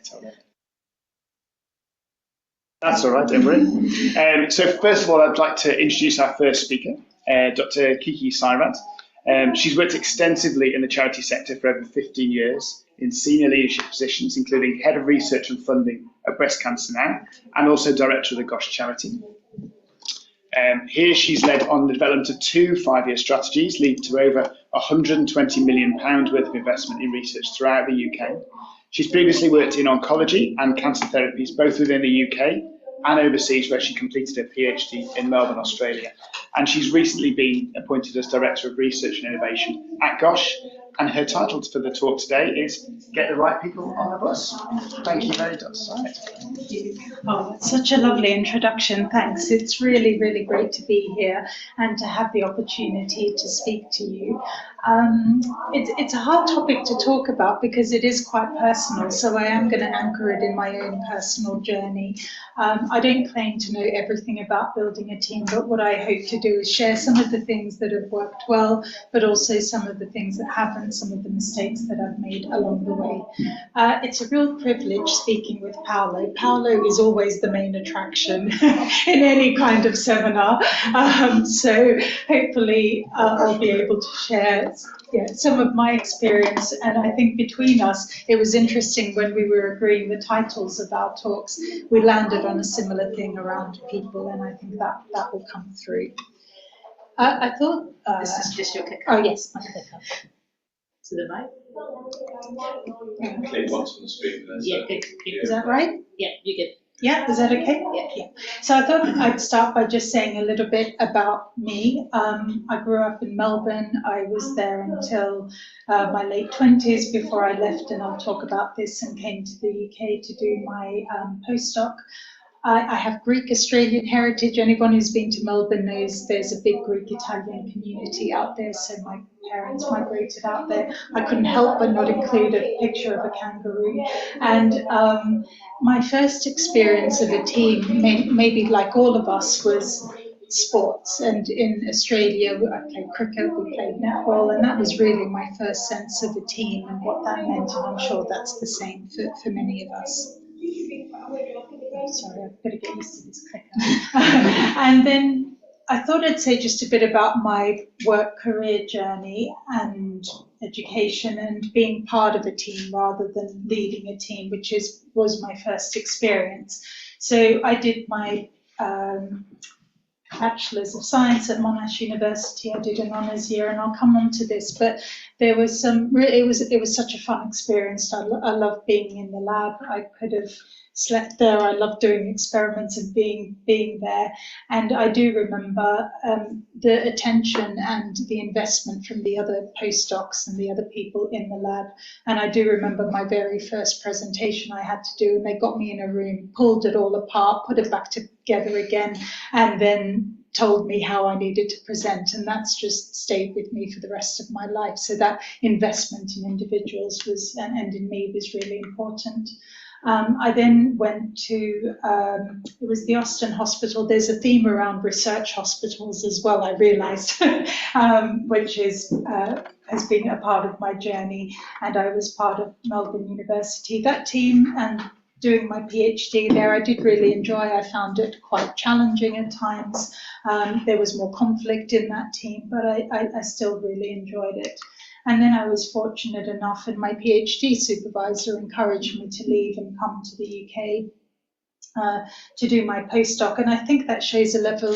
it already. That's all right, don't worry. So first of all, I'd like to introduce our first speaker, Dr. Kiki Syrad. She's worked extensively in the charity sector for over 15 years in senior leadership positions, including Head of Research and Funding at Breast Cancer Now, and also Director of the GOSH charity. Here she's led on the development of 2 5-year strategies, leading to over £120 million worth of investment in research throughout the UK. She's previously worked in oncology and cancer therapies, both within the UK and overseas, where she completed her PhD in Melbourne, Australia. And she's recently been appointed as Director of Research and Innovation at GOSH. And her title for the talk today is Get the Right People on the Bus. Thank you very much. Thank you. Oh, it's such a lovely introduction. Thanks. It's really, really great to be here and to have the opportunity to speak to you. It's a hard topic to talk about because it is quite personal, so I am going to anchor it in my own personal journey. I don't claim to know everything about building a team, but what I hope to do is share some of the things that have worked well, but also some of the things that haven't, some of the mistakes that I've made along the way. It's a real privilege speaking with Paolo. Paolo is always the main attraction in any kind of seminar, so hopefully I'll be able to share some of my experience. And I think between us, it was interesting when we were agreeing the titles of our talks, we landed on a similar thing around people, and I think that will come through. I thought... this is just your clicker. Oh, yes, my clicker. To the right? Click once on the screen. Yeah, good. Is that right? Yeah, you're good. Yeah, is that okay? Yeah. So I thought I'd start by just saying a little bit about me. I grew up in Melbourne. I was there until my late 20s before I left, and I'll talk about this, and came to the UK to do my postdoc. I have Greek-Australian heritage. Anyone who's been to Melbourne knows there's a big Greek-Italian community out there, so my parents migrated out there. I couldn't help but not include a picture of a kangaroo. And my first experience of a team, maybe like all of us, was sports. And in Australia, I played cricket, we played netball, and that was really my first sense of a team and what that meant, and I'm sure that's the same for many of us. Sorry, I've got to get used to this clicker. And then I thought I'd say just a bit about my work career journey and education and being part of a team rather than leading a team, which was my first experience. So I did my Bachelor's of Science at Monash University. I did an honours year, and I'll come on to this, but there was it was such a fun experience. I loved being in the lab. I could have slept there. I loved doing experiments and being there. And I do remember the attention and the investment from the other postdocs and the other people in the lab. And I do remember my very first presentation I had to do, and they got me in a room, pulled it all apart, put it back together again, and then told me how I needed to present, and that's just stayed with me for the rest of my life. So that investment in individuals and in me was really important. I then went to, it was the Austin Hospital. There's a theme around research hospitals as well, I realised, which has been a part of my journey, and I was part of Melbourne University. That team, and doing my PhD there, I did really enjoy. I found it quite challenging at times. There was more conflict in that team, but I still really enjoyed it. And then I was fortunate enough, and my PhD supervisor encouraged me to leave and come to the UK to do my postdoc. And I think that shows a level,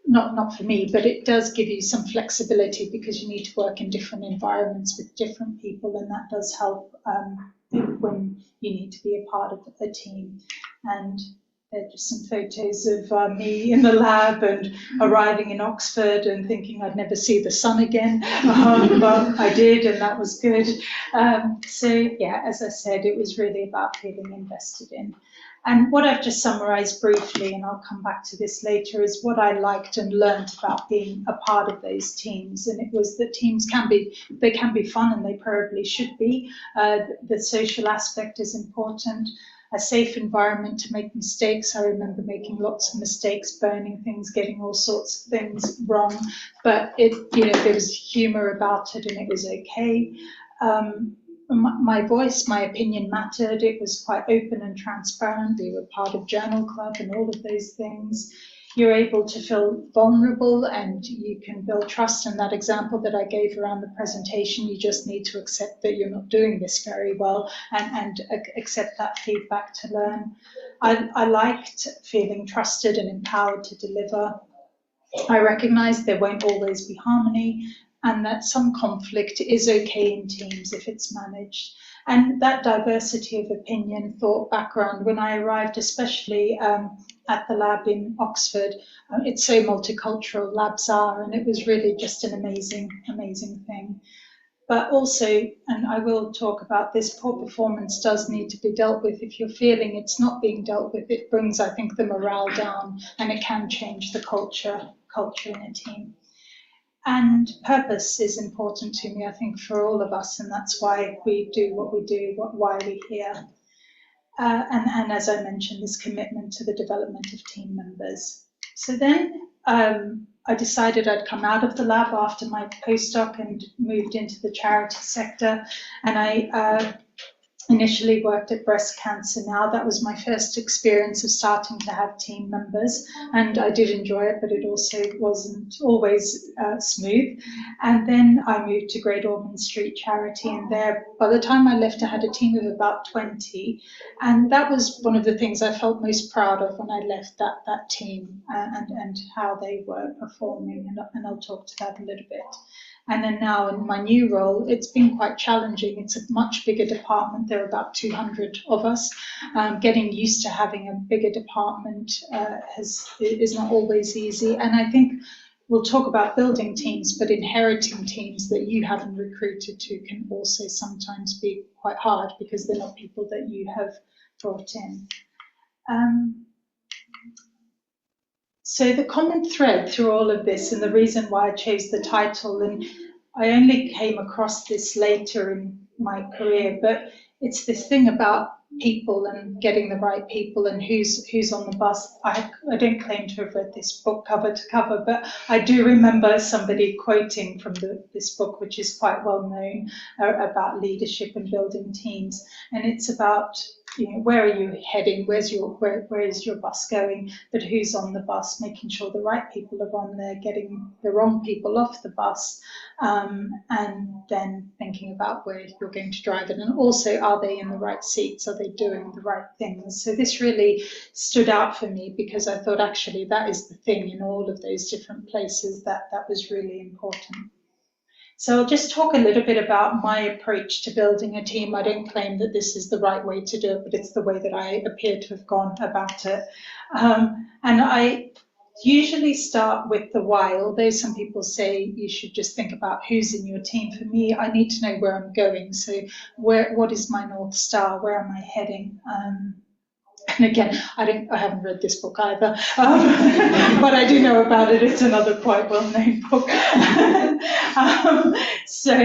not for me, but it does give you some flexibility, because you need to work in different environments with different people, and that does help when you need to be a part of a team. And there are just some photos of me in the lab and arriving in Oxford and thinking I'd never see the sun again, but I did, and that was good. So yeah, as I said, it was really about feeling invested in. And what I've just summarised briefly, and I'll come back to this later, is what I liked and learnt about being a part of those teams. And it was that teams can be fun, and they probably should be. The social aspect is important. A safe environment to make mistakes. I remember making lots of mistakes, burning things, getting all sorts of things wrong, but there was humour about it, and it was okay. my voice, my opinion mattered. It was quite open and transparent. We were part of Journal Club and all of those things. You're able to feel vulnerable and you can build trust. And that example that I gave around the presentation, you just need to accept that you're not doing this very well and accept that feedback to learn. I liked feeling trusted and empowered to deliver. I recognise there won't always be harmony and that some conflict is okay in teams if it's managed. And that diversity of opinion, thought, background, when I arrived, especially at the lab in Oxford, it's so multicultural, labs are, and it was really just an amazing, amazing thing. But also, and I will talk about this, poor performance does need to be dealt with. If you're feeling it's not being dealt with, it brings, I think, the morale down and it can change the culture in a team. And purpose is important to me, I think, for all of us, and that's why we do what we do, why we're here. And as I mentioned, this commitment to the development of team members. So then I decided I'd come out of the lab after my postdoc and moved into the charity sector. And I initially worked at breast cancer. Now that was my first experience of starting to have team members, and I did enjoy it, but it also wasn't always smooth. And then I moved to Great Ormond Street Charity, and there, by the time I left, I had a team of about 20, and that was one of the things I felt most proud of when I left that team, and how they were performing, and I'll talk to that a little bit. And then now in my new role, it's been quite challenging. It's a much bigger department. There are about 200 of us. Getting used to having a bigger department is not always easy. And I think we'll talk about building teams, but inheriting teams that you haven't recruited to can also sometimes be quite hard because they're not people that you have brought in. So the common thread through all of this, and the reason why I chose the title, and I only came across this later in my career, but it's this thing about people and getting the right people and who's on the bus. I don't claim to have read this book cover to cover, but I do remember somebody quoting from this book, which is quite well known, about leadership and building teams. And it's about, where are you heading? where is your bus going? But who's on the bus? Making sure the right people are on there, getting the wrong people off the bus, and then thinking about where you're going to drive it. And also, are they in the right seats? Are they doing the right things? So this really stood out for me because I thought actually that is the thing in all of those different places that was really important. So I'll just talk a little bit about my approach to building a team. I don't claim that this is the right way to do it, but it's the way that I appear to have gone about it. And I usually start with the why, although some people say you should just think about who's in your team. For me, I need to know where I'm going. So what is my North Star? Where am I heading? And again, I haven't read this book either, but I do know about it. It's another quite well-known book. So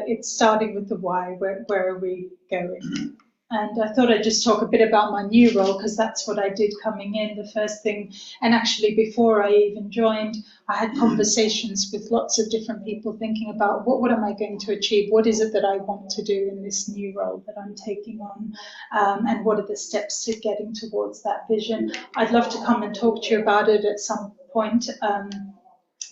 it's starting with the why. Where are we going? And I thought I'd just talk a bit about my new role because that's what I did coming in. The first thing, and actually before I even joined, I had conversations with lots of different people thinking about what am I going to achieve? What is it that I want to do in this new role that I'm taking on? And what are the steps to getting towards that vision? I'd love to come and talk to you about it at some point.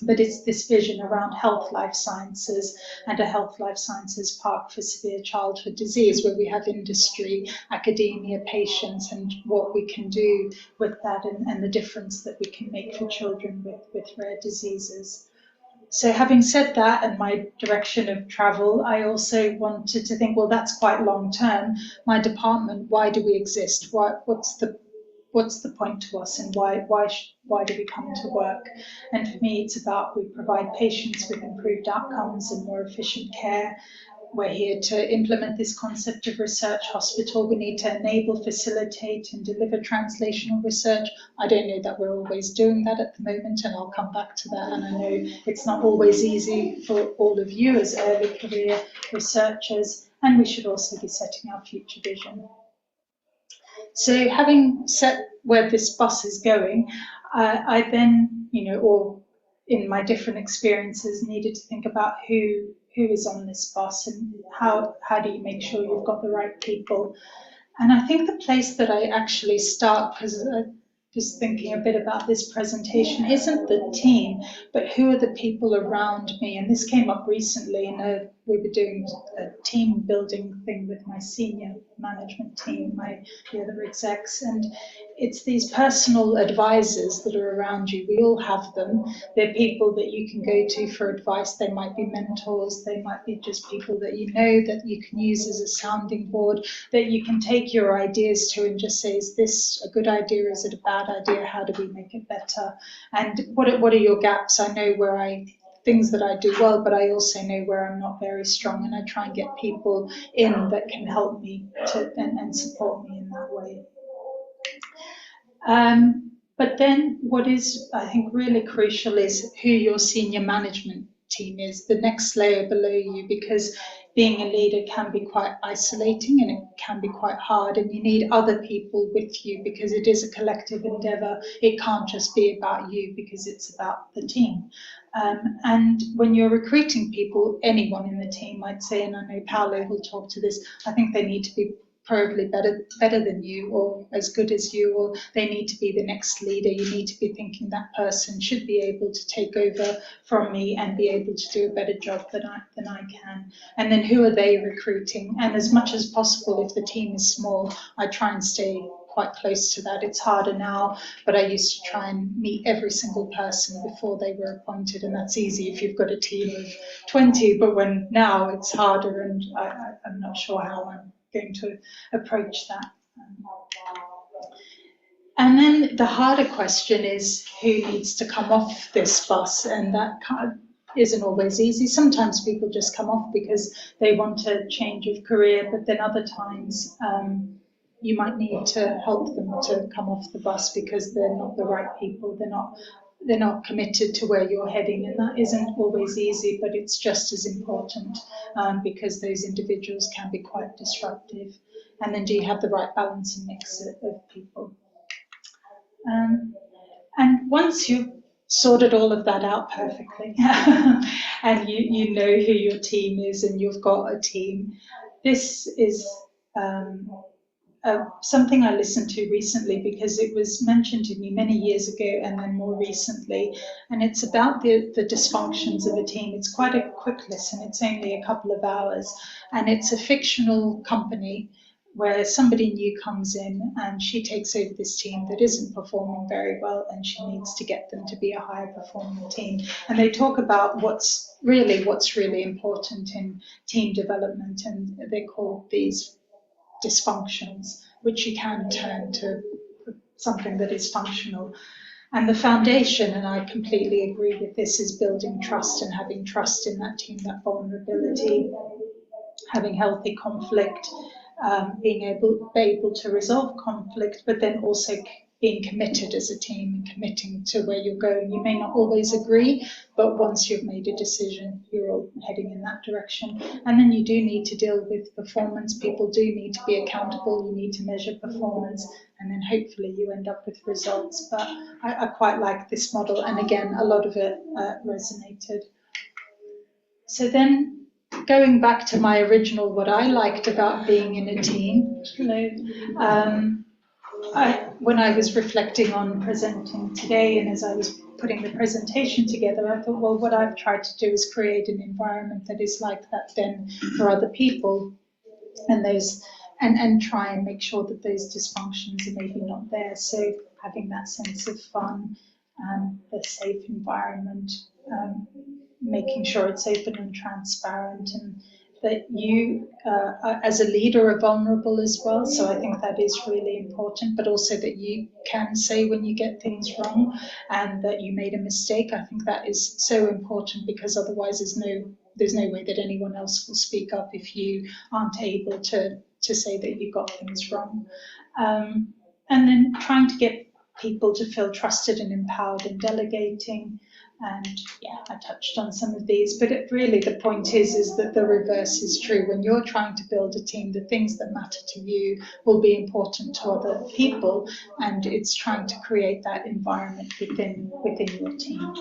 But it's this vision around health life sciences and a health life sciences park for severe childhood disease, where we have industry, academia, patients, and what we can do with that and the difference that we can make for children with rare diseases. So having said that, and my direction of travel, I also wanted to think, well, that's quite long term. My department, why do we exist? What's the point to us, and why do we come to work? And for me, it's about we provide patients with improved outcomes and more efficient care. We're here to implement this concept of research hospital. We need to enable, facilitate, and deliver translational research. I don't know that we're always doing that at the moment, and I'll come back to that. And I know it's not always easy for all of you as early career researchers, and we should also be setting our future vision. So having set where this bus is going, I then, or in my different experiences, needed to think about who is on this bus, and how do you make sure you've got the right people. And I think the place that I actually start, because just thinking a bit about this presentation, isn't the team, but who are the people around me. And this came up recently, and we were doing a team building thing with my senior management team, the other execs, and it's these personal advisors that are around you. We all have them. They're people that you can go to for advice. They might be mentors. They might be just people that you know that you can use as a sounding board, that you can take your ideas to and just say, is this a good idea? Is it a bad idea? How do we make it better? And what are your gaps? I know things that I do well, but I also know where I'm not very strong, and I try and get people in that can help me and support me in that way. But then what is, I think, really crucial is who your senior management team is, the next layer below you, because being a leader can be quite isolating and it can be quite hard, and you need other people with you because it is a collective endeavour. It can't just be about you because it's about the team. And when you're recruiting people, anyone in the team, I'd say, and I know Paolo will talk to this, I think they need to be probably better than you or as good as you, or they need to be the next leader. You need to be thinking that person should be able to take over from me and be able to do a better job than I can. And then who are they recruiting? And as much as possible, if the team is small, I try and stay quite close to that. It's harder now, but I used to try and meet every single person before they were appointed, and that's easy if you've got a team of 20, but now it's harder, and I'm not sure how I'm going to approach that. And then the harder question is who needs to come off this bus, and that isn't always easy. Sometimes people just come off because they want a change of career, but then other times you might need to help them to come off the bus because they're not the right people, they're not committed to where you're heading, and that isn't always easy, but it's just as important because those individuals can be quite disruptive. And then do you have the right balance and mix of people? And once you've sorted all of that out perfectly and you know who your team is and you've got a team, this is something I listened to recently because it was mentioned to me many years ago and then more recently, and it's about the dysfunctions of a team. It's quite a quick listen, it's only a couple of hours, and it's a fictional company where somebody new comes in and she takes over this team that isn't performing very well, and she needs to get them to be a higher performing team. And they talk about what's really important in team development, and they call these dysfunctions, which you can turn to something that is functional. And the foundation, and I completely agree with this, is building trust and having trust in that team, that vulnerability, having healthy conflict, being able to resolve conflict, but then also being committed as a team and committing to where you're going. You may not always agree, but once you've made a decision, you're all heading in that direction. And then you do need to deal with performance. People do need to be accountable. You need to measure performance, and then hopefully you end up with results. But I quite like this model, and again, a lot of it resonated. So then, going back to my original, what I liked about being in a team, when I was reflecting on presenting today and as I was putting the presentation together, I thought, well, what I've tried to do is create an environment that is like that then for other people, and and try and make sure that those dysfunctions are maybe not there. So having that sense of fun, the safe environment, making sure it's open and transparent, and that you as a leader are vulnerable as well. So I think that is really important, but also that you can say when you get things wrong and that you made a mistake. I think that is so important, because otherwise there's no way that anyone else will speak up if you aren't able to say that you got things wrong. And then trying to get people to feel trusted and empowered in delegating. And yeah, I touched on some of these, but really the point is that the reverse is true. When you're trying to build a team, the things that matter to you will be important to other people, and it's trying to create that environment within your team.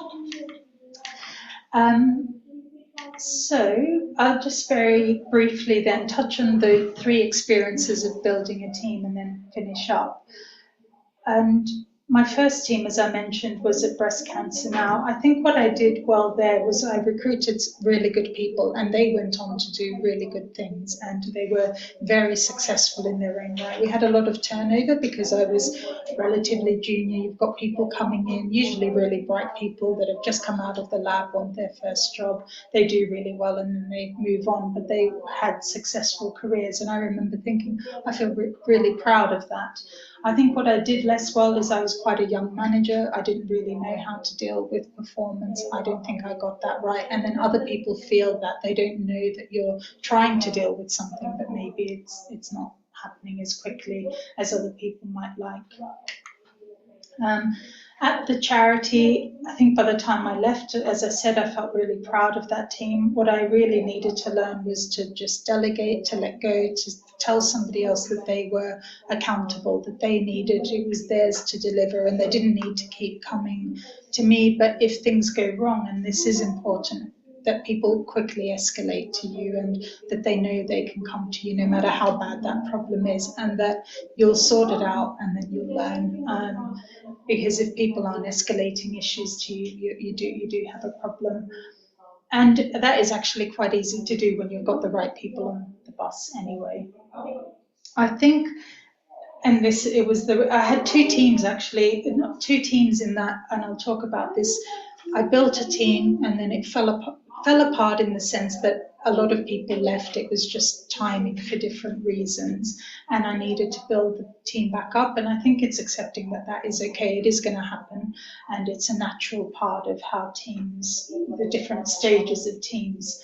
So I'll just very briefly then touch on the 3 experiences of building a team and then finish up. And my first team, as I mentioned, was at Breast Cancer Now. I think what I did well there was I recruited really good people, and they went on to do really good things, and they were very successful in their own right. We had a lot of turnover because I was relatively junior. You've got people coming in, usually really bright people that have just come out of the lab, want their first job. They do really well and then they move on, but they had successful careers. And I remember thinking, I feel really proud of that. I think what I did less well is I was quite a young manager. I didn't really know how to deal with performance. I don't think I got that right. And then other people feel that they don't know that you're trying to deal with something, but maybe it's not happening as quickly as other people might like. At the charity, I think by the time I left, as I said, I felt really proud of that team. What I really needed to learn was to just delegate, to let go, to tell somebody else that they were accountable, that they needed, it was theirs to deliver, and they didn't need to keep coming to me. But if things go wrong, and this is important, that people quickly escalate to you and that they know they can come to you no matter how bad that problem is, and that you'll sort it out and then you'll learn. Because if people aren't escalating issues to you, you do have a problem. And that is actually quite easy to do when you've got the right people on the bus anyway. I think, and I had 2 teams actually, not 2 teams in that, and I'll talk about this. I built a team and then it fell apart in the sense that a lot of people left. It was just timing for different reasons, and I needed to build the team back up. And I think it's accepting that that is okay. It is going to happen, and it's a natural part of how teams, the different stages of teams.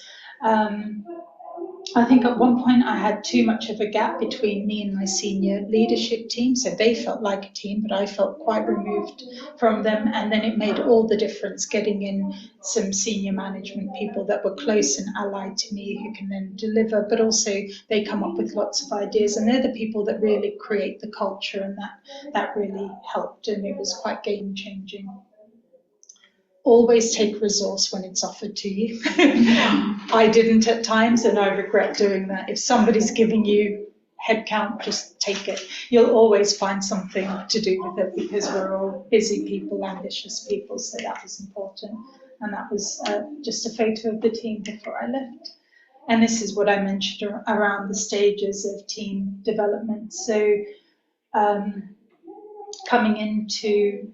I think at one point I had too much of a gap between me and my senior leadership team, so they felt like a team, but I felt quite removed from them, and then it made all the difference getting in some senior management people that were close and allied to me who can then deliver, but also they come up with lots of ideas, and they're the people that really create the culture, and that really helped, and it was quite game-changing. Always take resource when it's offered to you. I didn't at times, and I regret doing that. If somebody's giving you headcount, just take it. You'll always find something to do with it because we're all busy people, ambitious people, so that was important. And that was just a photo of the team before I left. And this is what I mentioned around the stages of team development. So coming into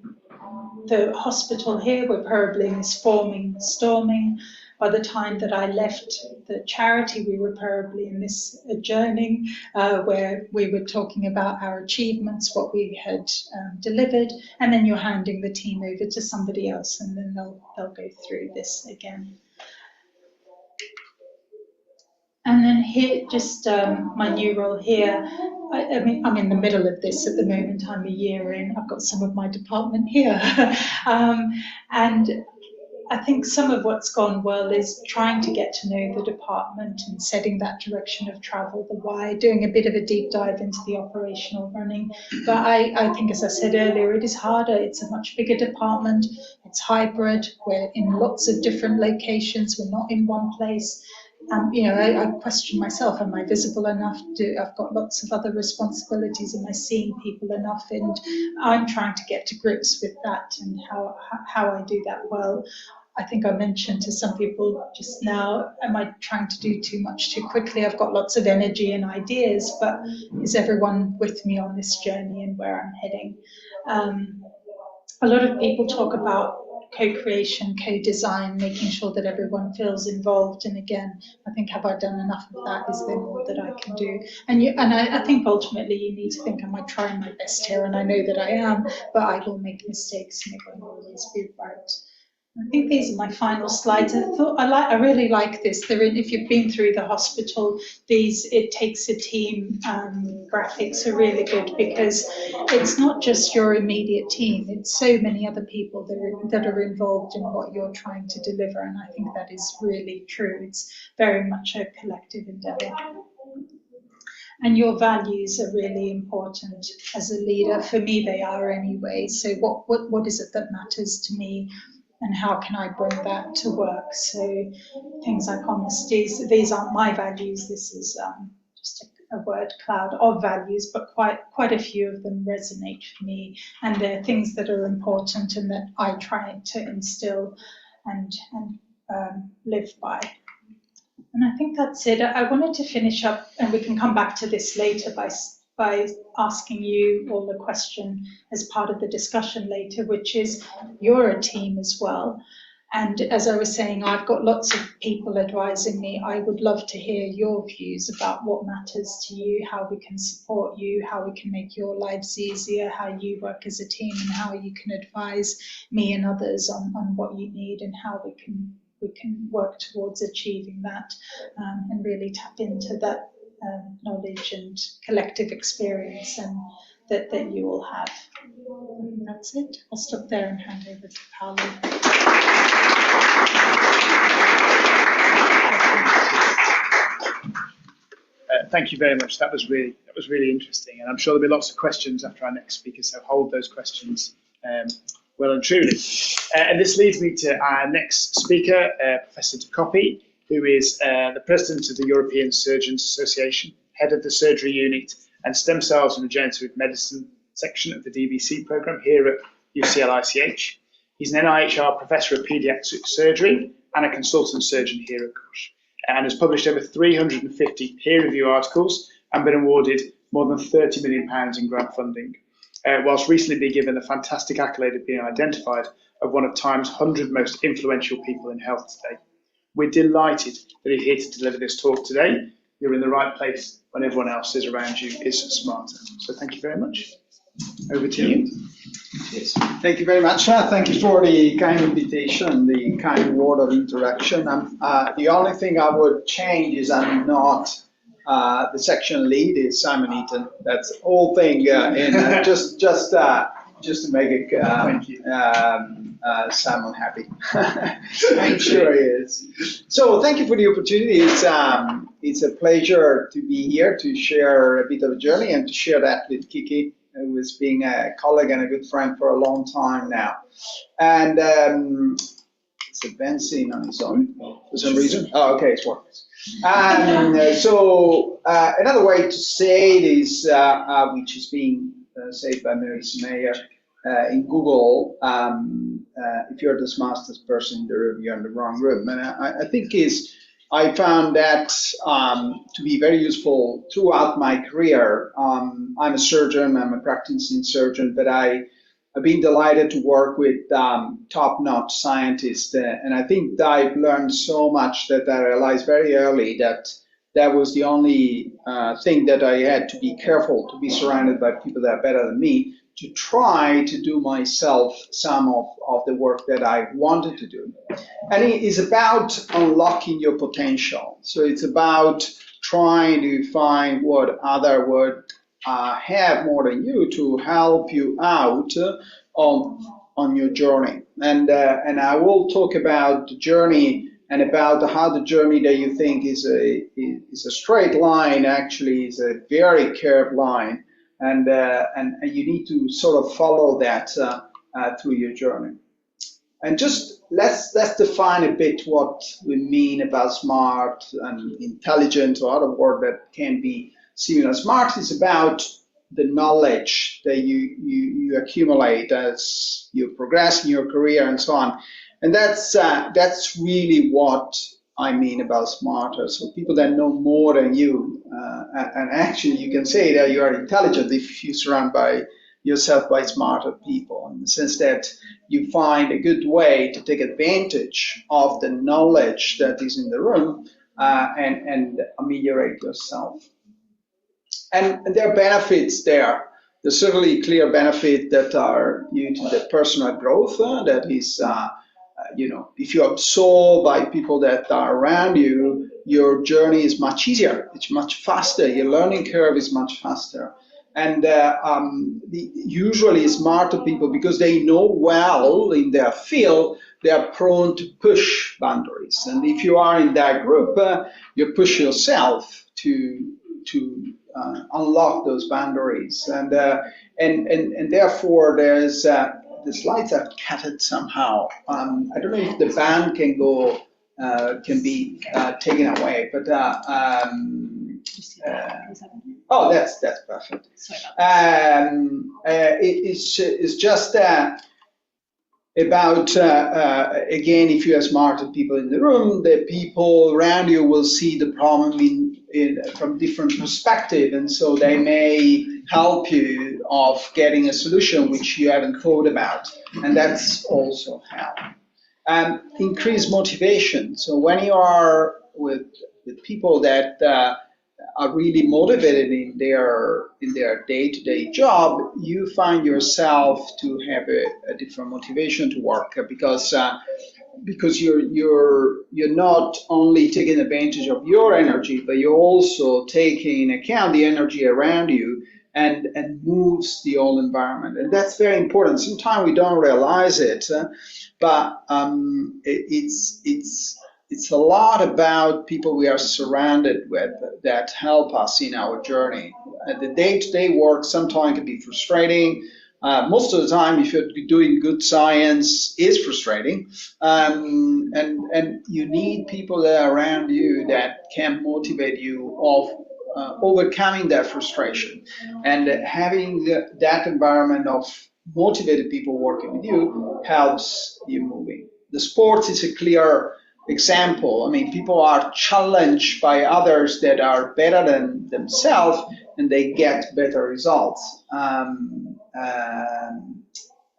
the hospital here, we're probably forming, storming. By the time that I left the charity, we were probably in this adjourning where we were talking about our achievements, what we had delivered, and then you're handing the team over to somebody else, and then they'll go through this again. And then here, just my new role here, I mean, I'm in the middle of this at the moment. I'm a year in. I've got some of my department here. And I think some of what's gone well is trying to get to know the department and setting that direction of travel, the why, doing a bit of a deep dive into the operational running. But I think, as I said earlier, it is harder. It's a much bigger department. It's hybrid. We're in lots of different locations. We're not in one place. I question myself, am I visible enough? I've got lots of other responsibilities, am I seeing people enough? And I'm trying to get to grips with that and how I do that well. I think I mentioned to some people just now, am I trying to do too much too quickly? I've got lots of energy and ideas, but is everyone with me on this journey and where I'm heading? A lot of people talk about co-creation, co-design, making sure that everyone feels involved. And again, I think, have I done enough of that? Is there more that I can do? And I think ultimately you need to think, am I trying my best here? And I know that I am, but I will make mistakes and it won't always be right. I think these are my final slides. I really like this. If you've been through the hospital, it takes a team. Graphics are really good because it's not just your immediate team. It's so many other people that are involved in what you're trying to deliver, and I think that is really true. It's very much a collective endeavour. And your values are really important as a leader. For me, they are anyway. So what is it that matters to me? and how can I bring that to work? So things like honesty, these aren't my values, this is just a word cloud of values, but quite a few of them resonate for me, and they're things that are important and that I try to instill and live by. And I think that's it. I wanted to finish up, and we can come back to this later, by asking you all the question as part of the discussion later, which is, you're a team as well. And as I was saying, I've got lots of people advising me. I would love to hear your views about what matters to you, how we can support you, how we can make your lives easier, how you work as a team, and how you can advise me and others on what you need and how we can work towards achieving that, and really tap into that knowledge and collective experience and that you all have. And that's it. I'll stop there and hand over to Paolo. Thank you very much. That was really interesting, and I'm sure there'll be lots of questions after our next speaker. So hold those questions well and truly. And this leads me to our next speaker, Professor De Coppi, who is the President of the European Surgeons Association, Head of the Surgery Unit and Stem Cells and Regenerative Medicine section of the DBC programme here at UCL-ICH. He's an NIHR Professor of Paediatric Surgery and a consultant surgeon here at GOSH, and has published over 350 peer-review articles and been awarded more than £30 million in grant funding, whilst recently being given the fantastic accolade of being identified as one of Time's 100 most influential people in health today. We're delighted that you're here to deliver this talk today. You're in the right place when everyone else is around you is smarter. So thank you very much. Over to you. Yes. Thank you very much. Thank you for the kind invitation, the kind word of interaction. The only thing I would change is I'm not the section lead, is Simon Eaton. That's the whole thing. Just to make it Simon happy. I'm sure he is. So thank you for the opportunity. It's a pleasure to be here to share a bit of a journey and to share that with Kiki, who has been a colleague and a good friend for a long time now. And it's advancing on its own for some reason. Oh, okay, it's working. So another way to say this, which is being said by Mary Mayer in Google, if you're the smartest person in the room, you're in the wrong room. And I think I found that to be very useful throughout my career. I'm a surgeon, I'm a practicing surgeon, but I've been delighted to work with top-notch scientists. And I think I've learned so much that I realized very early that that was the only thing that I had to be careful, to be surrounded by people that are better than me, to try to do myself some of the work that I wanted to do. And it is about unlocking your potential. So it's about trying to find what other would have more than you to help you out on your journey. And I will talk about the journey and about how the journey that you think is a straight line actually is a very curved line. And you need to sort of follow that through your journey. And just let's define a bit what we mean about smart and intelligent, or other word that can be similar. Smart is about the knowledge that you accumulate as you progress in your career and so on. And that's really what I mean about smarter. So people that know more than you, and actually you can say that you are intelligent if you surround yourself by smarter people, in the sense that you find a good way to take advantage of the knowledge that is in the room and ameliorate yourself. And there are benefits there. There's certainly clear benefits that are due to the personal growth. That is, if you're absorbed by people that are around you, your journey is much easier. It's much faster. Your learning curve is much faster. And usually smarter people, because they know well in their field, they are prone to push boundaries. And if you are in that group, you push yourself to unlock those boundaries. And therefore there's the slides are cut somehow. I don't know if the band can go, can be taken away, but oh, that's perfect. It's just about, again, if you are smarter people in the room, the people around you will see the problem from different perspective, and so they may help you of getting a solution which you haven't thought about, and that's also help. Increase motivation. So when you are with people that are really motivated in their day-to-day job, you find yourself to have a different motivation to work, because you're not only taking advantage of your energy, but you're also taking into account the energy around you and moves the whole environment, and that's very important. Sometimes we don't realize it, but it's a lot about people we are surrounded with that help us in our journey. The day-to-day work sometimes can be frustrating. Most of the time, if you're doing good science, is frustrating, and you need people that are around you that can motivate you of overcoming that frustration, and having that environment of motivated people working with you helps you moving. The sports is a clear example. I mean, people are challenged by others that are better than themselves, and they get better results.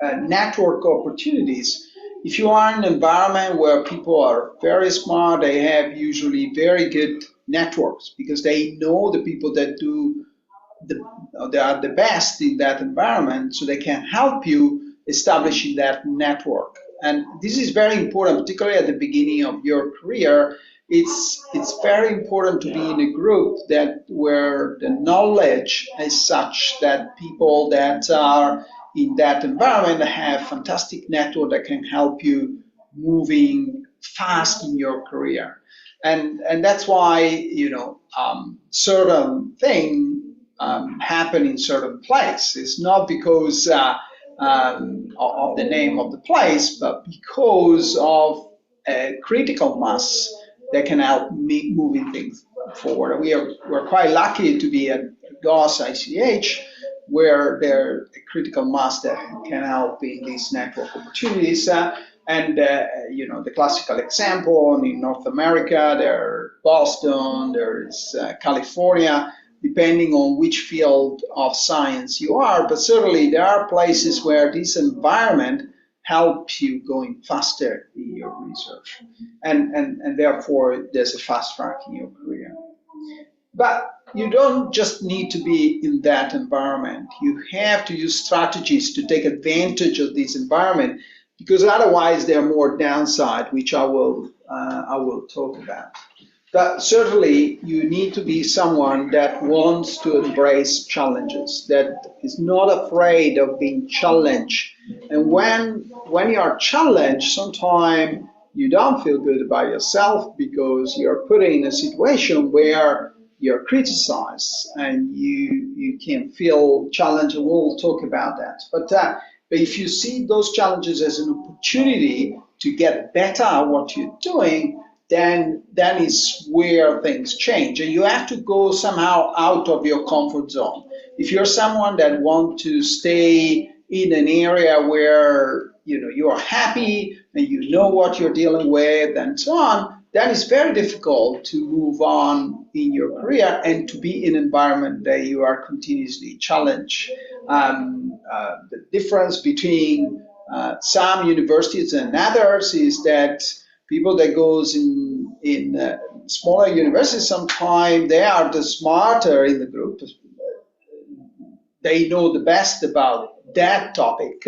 Network opportunities. If you are in an environment where people are very smart, they have usually very good networks, because they know the people that they are the best in that environment, so they can help you establishing that network. And this is very important, particularly at the beginning of your career. It's very important to be in a group where the knowledge is such that people that are in that environment have fantastic network that can help you moving fast in your career. And that's why, certain things happen in certain place. It's not because of the name of the place, but because of a critical mass that can help me moving things forward. We're quite lucky to be at GOSH ICH, where there's a critical mass that can help in these network opportunities. The classical example in North America, there's Boston, there's California, depending on which field of science you are. But certainly there are places where this environment helps you going faster in your research. And therefore, there's a fast track in your career. But you don't just need to be in that environment. You have to use strategies to take advantage of this environment, because otherwise there are more downside, which I will talk about. But certainly you need to be someone that wants to embrace challenges, that is not afraid of being challenged. And when you are challenged, sometimes you don't feel good about yourself, because you're put in a situation where you're criticized and you can feel challenged, and we'll talk about that. But if you see those challenges as an opportunity to get better at what you're doing, then that is where things change. And you have to go somehow out of your comfort zone. If you're someone that wants to stay in an area where you are happy and you know what you're dealing with and so on, then it's very difficult to move on in your career and to be in an environment that you are continuously challenged. The difference between some universities and others is that people that goes in smaller universities, sometimes they are the smarter in the group. They know the best about that topic,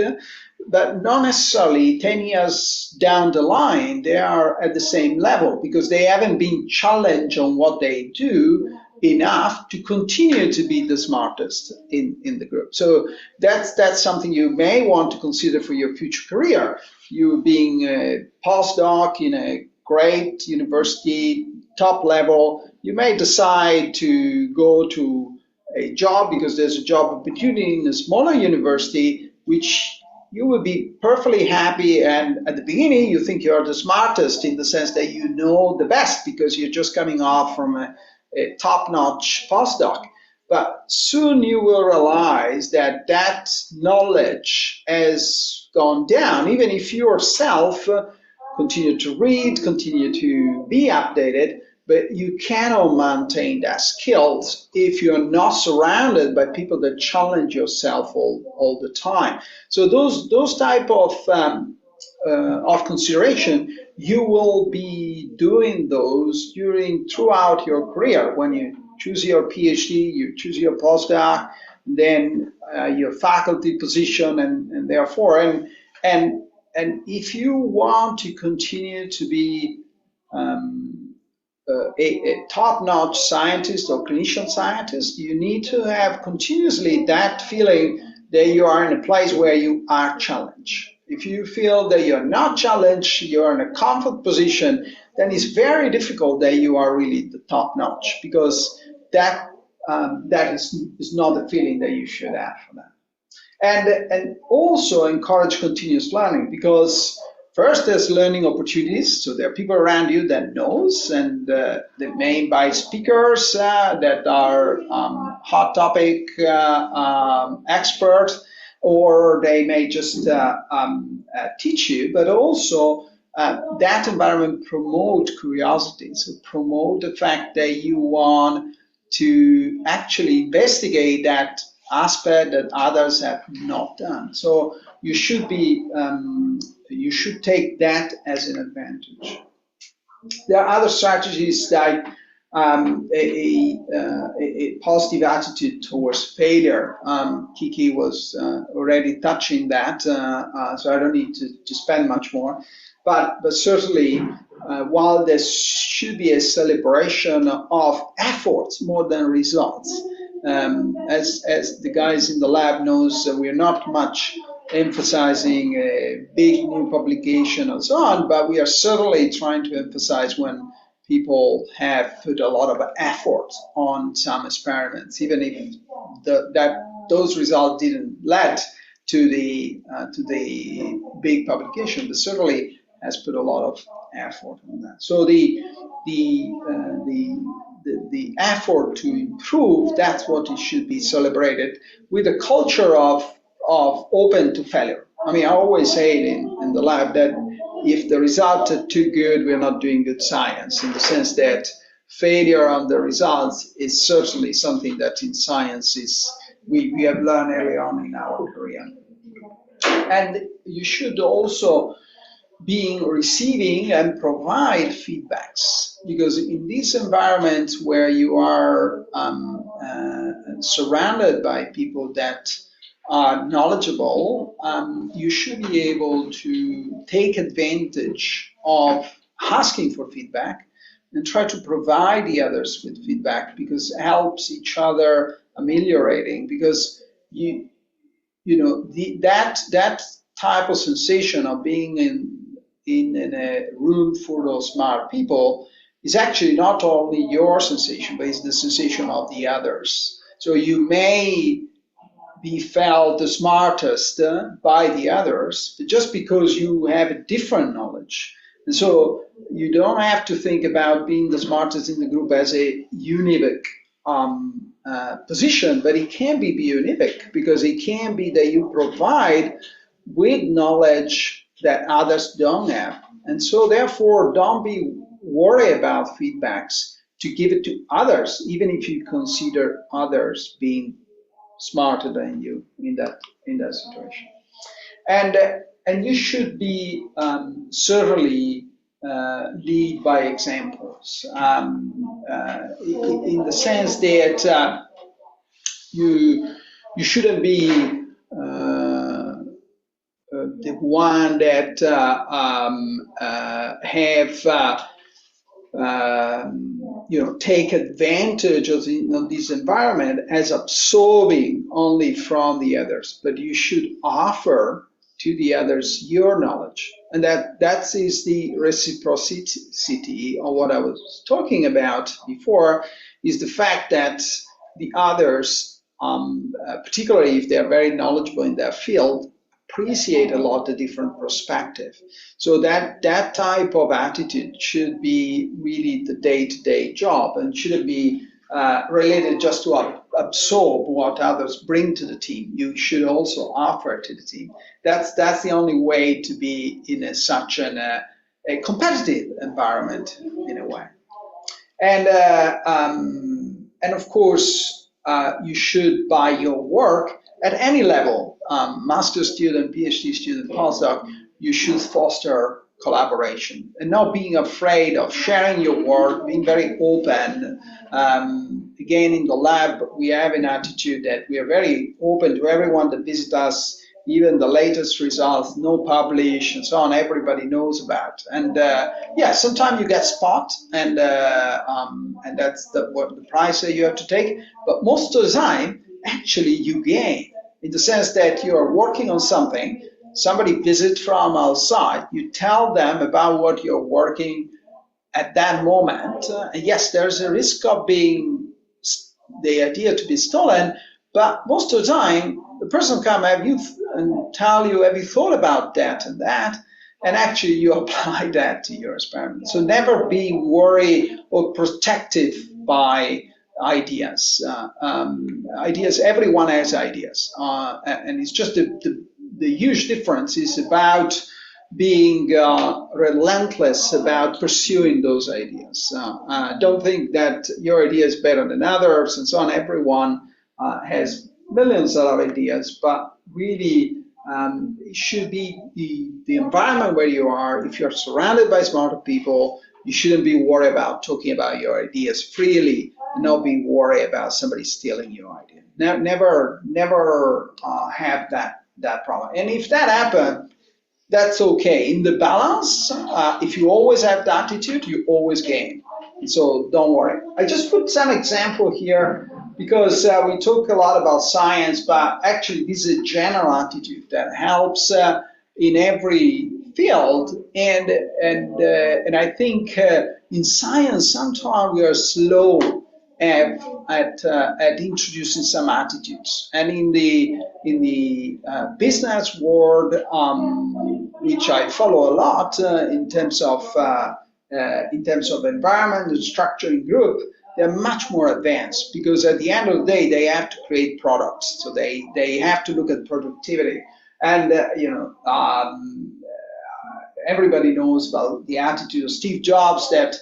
but not necessarily 10 years down the line, they are at the same level, because they haven't been challenged on what they do enough to continue to be the smartest in the group. So that's something you may want to consider for your future career. You being a postdoc in a great university, top level, you may decide to go to a job because there's a job opportunity in a smaller university, which you will be perfectly happy. And at the beginning, you think you're the smartest in the sense that you know the best because you're just coming off from a top-notch postdoc. But soon you will realize that that knowledge has gone down, even if you yourself continue to read, continue to be updated, but you cannot maintain that skills if you're not surrounded by people that challenge yourself all the time. So those type of consideration, you will be doing those throughout your career. When you choose your PhD, you choose your postdoc, then your faculty position, and therefore, and if you want to continue to be a top-notch scientist or clinician scientist, you need to have continuously that feeling that you are in a place where you are challenged. If you feel that you're not challenged, you're in a comfort position, then it's very difficult that you are really the top-notch, because that is not the feeling that you should have for that. And also encourage continuous learning, because first there's learning opportunities. So there are people around you that knows, and they may invite speakers that are hot topic experts, or they may just teach you, but also that environment promote curiosity. So promote the fact that you want to actually investigate that aspect that others have not done. So you should be, you should take that as an advantage. There are other strategies like a positive attitude towards failure. Kiki was already touching that, so I don't need to spend much more. But certainly, while there should be a celebration of efforts more than results, as the guys in the lab knows, we're not much emphasizing a big new publication and so on, but we are certainly trying to emphasize when people have put a lot of effort on some experiments, even if those results didn't lead to the big publication, but certainly has put a lot of effort on that. So the effort to improve, that's what it should be celebrated, with a culture of open to failure. I mean, I always say it in the lab that if the results are too good, we're not doing good science, in the sense that failure on the results is certainly something that in science we have learned early on in our career. And you should also be receiving and provide feedbacks, because in this environment where you are surrounded by people that are knowledgeable, you should be able to take advantage of asking for feedback and try to provide the others with feedback, because it helps each other ameliorating. Because that type of sensation of being in a room full of smart people is actually not only your sensation, but it's the sensation of the others. So you may be felt the smartest by the others, but just because you have a different knowledge. And so you don't have to think about being the smartest in the group as a univoc position, but it can be univoc, because it can be that you provide with knowledge that others don't have. And so therefore, don't be worried about feedbacks to give it to others, even if you consider others being smarter than you in that situation. And you should be certainly lead by examples, in the sense that you shouldn't be the one that take advantage of this environment as absorbing only from the others, but you should offer to the others your knowledge. And that is the reciprocity of what I was talking about before, is the fact that the others, particularly if they're very knowledgeable in their field, appreciate a lot the different perspective. So that type of attitude should be really the day-to-day job and shouldn't be related just to absorb what others bring to the team. You should also offer to the team. That's the only way to be in such a competitive environment in a way. And of course, you should, by your work at any level, master student, PhD student, postdoc, you should foster collaboration and not being afraid of sharing your work, being very open. Again, in the lab, we have an attitude that we are very open to everyone that visits us, even the latest results, no publish, and so on, everybody knows about. And yeah, sometimes you get spot, and that's the price that you have to take. But most of the time, actually, you gain, in the sense that you are working on something, somebody visits from outside, you tell them about what you're working at that moment. And yes, there's a risk of being the idea to be stolen, but most of the time, the person come at you and tell you, have you thought about that and that? And actually you apply that to your experiment. So never be worried or protective by ideas. Ideas, everyone has ideas. And it's just the huge difference is about being relentless about pursuing those ideas. Don't think that your idea is better than others and so on. Everyone has millions of ideas, but really it should be the environment where you are. If you're surrounded by smarter people, you shouldn't be worried about talking about your ideas freely and not be worried about somebody stealing your idea. Never have that problem. And if that happens, that's okay. In the balance, if you always have that attitude, you always gain. So don't worry. I just put some example here because we talk a lot about science, but actually this is a general attitude that helps in every field. And I think in science, sometimes we are slow at introducing some attitudes. And in the business world, which I follow a lot in terms of environment and structuring group, they're much more advanced because at the end of the day, they have to create products. So they have to look at productivity. And, everybody knows about the attitude of Steve Jobs that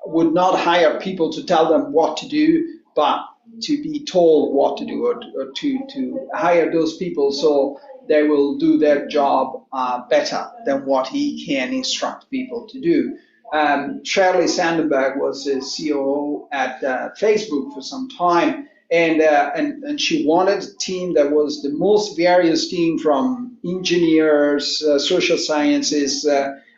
would not hire people to tell them what to do, but to be told what to do, or to hire those people so they will do their job better than what he can instruct people to do. Shirley Sandberg was a COO at Facebook for some time, and she wanted a team that was the most various team from engineers, social sciences,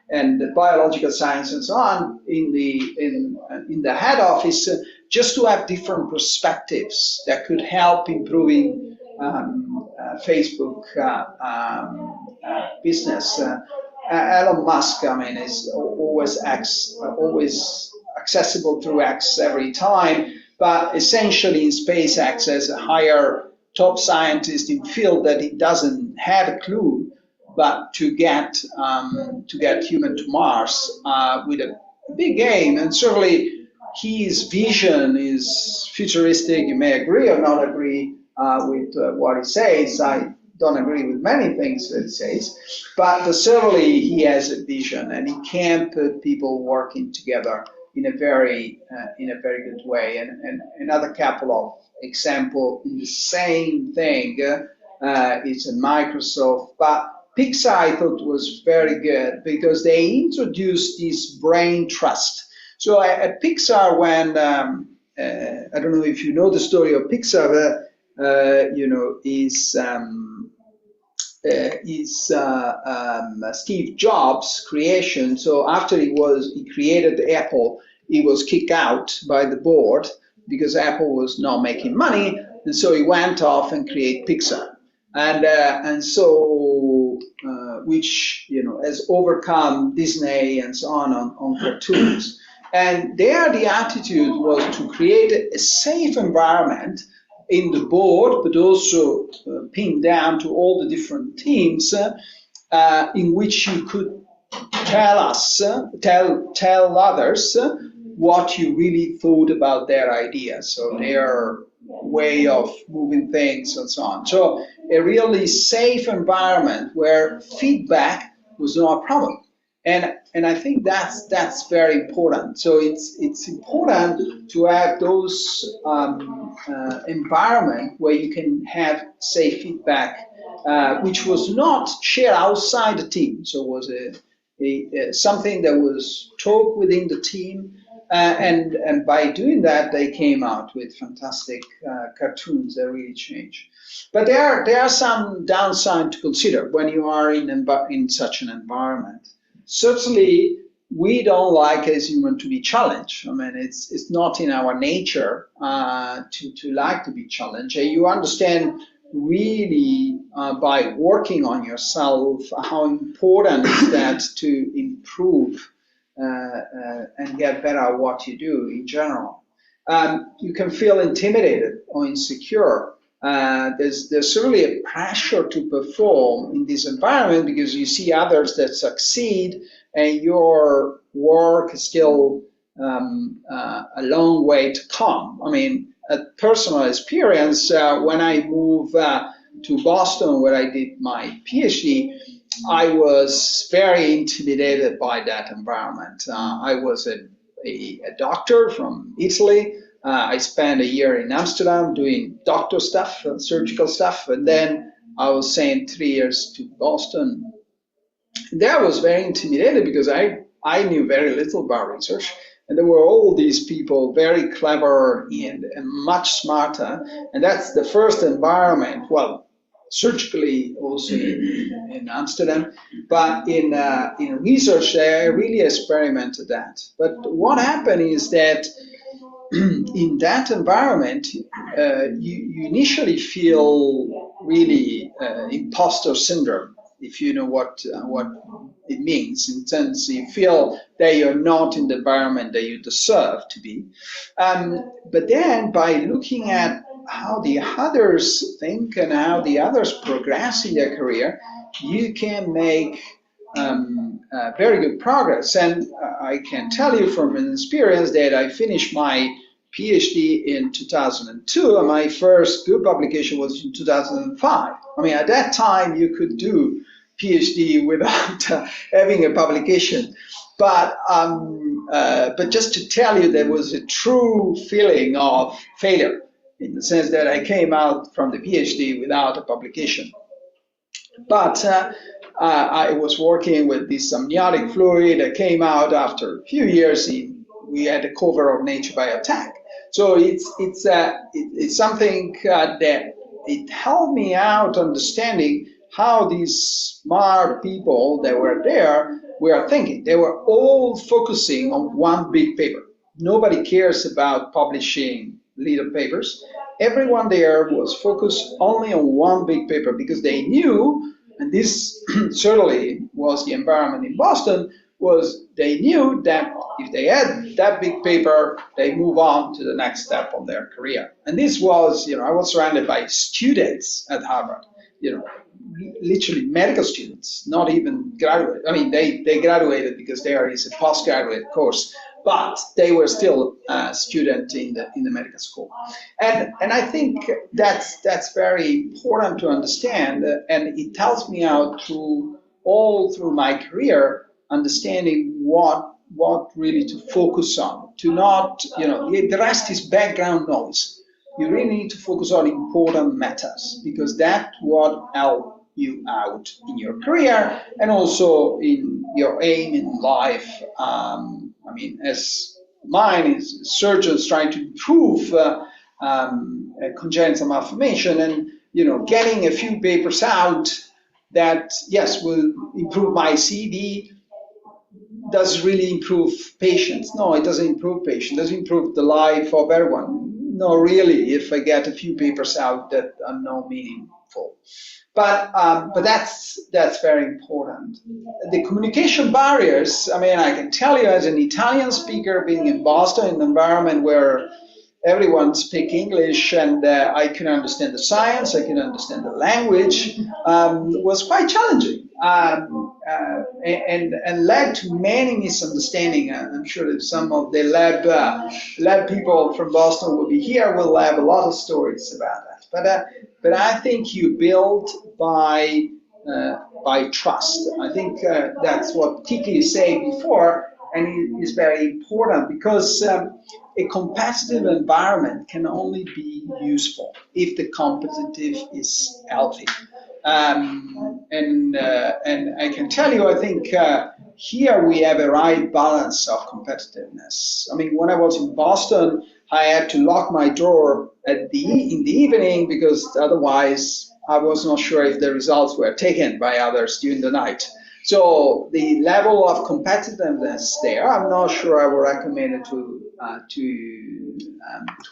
and biological science and so on in the head office, just to have different perspectives that could help improving Facebook business. Elon Musk, is always accessible through X every time, but essentially in SpaceX as a higher top scientist in field that he doesn't have a clue, but to get human to Mars with a big aim. And certainly his vision is futuristic. You may agree or not agree with what he says. I don't agree with many things that he says, but certainly he has a vision, and he can put people working together in a very good way. And another couple of examples in the same thing is in Microsoft, but Pixar I thought was very good because they introduced this brain trust. So at Pixar, when I don't know if you know the story of Pixar, is Steve Jobs' creation. So after he created Apple, he was kicked out by the board because Apple was not making money, and so he went off and created Pixar. And so which has overcome Disney and so on cartoons. And there the attitude was to create a safe environment in the board, but also pinned down to all the different teams, in which you could tell others what you really thought about their ideas, so their way of moving things and so on. So a really safe environment where feedback was not a problem. And I think that's very important. So it's important to have those environment where you can have safe feedback, which was not shared outside the team. So it was something that was talked within the team, and by doing that, they came out with fantastic cartoons that really change. But there are some downside to consider when you are in such an environment. Certainly, we don't like as human to be challenged. I mean, it's not in our nature to like to be challenged. You understand really by working on yourself how important is that to improve and get better at what you do in general. You can feel intimidated or insecure. There's certainly a pressure to perform in this environment because you see others that succeed and your work is still a long way to come. I mean, a personal experience, when I moved to Boston where I did my PhD, I was very intimidated by that environment. I was a doctor from Italy. I spent a year in Amsterdam doing doctor stuff, surgical stuff, and then I was sent 3 years to Boston. There I was very intimidated because I knew very little about research, and there were all these people very clever and much smarter, and that's the first environment, well, surgically also in Amsterdam, but in research I really experimented that. But what happened is that in that environment, you initially feel really imposter syndrome, if you know what it means. In sense, you feel that you're not in the environment that you deserve to be. But then by looking at how the others think and how the others progress in their career, you can make very good progress. And I can tell you from an experience that I finished my PhD in 2002, and my first good publication was in 2005. I mean, at that time, you could do PhD without having a publication. But just to tell you, there was a true feeling of failure in the sense that I came out from the PhD without a publication. But I was working with this amniotic fluid that came out after a few years. We had a cover of Nature Biotech. So it's something that it helped me out understanding how these smart people that were there were thinking. They were all focusing on one big paper. Nobody cares about publishing little papers. Everyone there was focused only on one big paper because they knew, and this certainly was the environment in Boston, was they knew that if they had that big paper, they move on to the next step of their career. And this was, I was surrounded by students at Harvard, literally medical students, not even graduate. I mean, they graduated because there is a postgraduate course, but they were still a student in the medical school. And I think that's very important to understand, and it helps me out through my career, understanding what really to focus on, to not, the rest is background noise. You really need to focus on important matters because that's what helps you out in your career and also in your aim in life. I mean, as mine is surgeons trying to improve congenital malformation and, getting a few papers out that, yes, will improve my CV. Does really improve patients? No, it doesn't improve patients. It doesn't improve the life of everyone. No, really, if I get a few papers out that are not meaningful. But that's very important. The communication barriers, I mean, I can tell you as an Italian speaker being in Boston, in an environment where everyone speak English, and I can understand the science, I can understand the language, was quite challenging, and led to many misunderstandings. I'm sure that some of the lab people from Boston will be here, will have a lot of stories about that. But I think you build by trust. I think that's what Kiki said before, and it is very important, because a competitive environment can only be useful if the competitive is healthy. And I can tell you, I think here we have a right balance of competitiveness. I mean, when I was in Boston, I had to lock my door in the evening, because otherwise I was not sure if the results were taken by others during the night. So the level of competitiveness there, I'm not sure I would recommend it to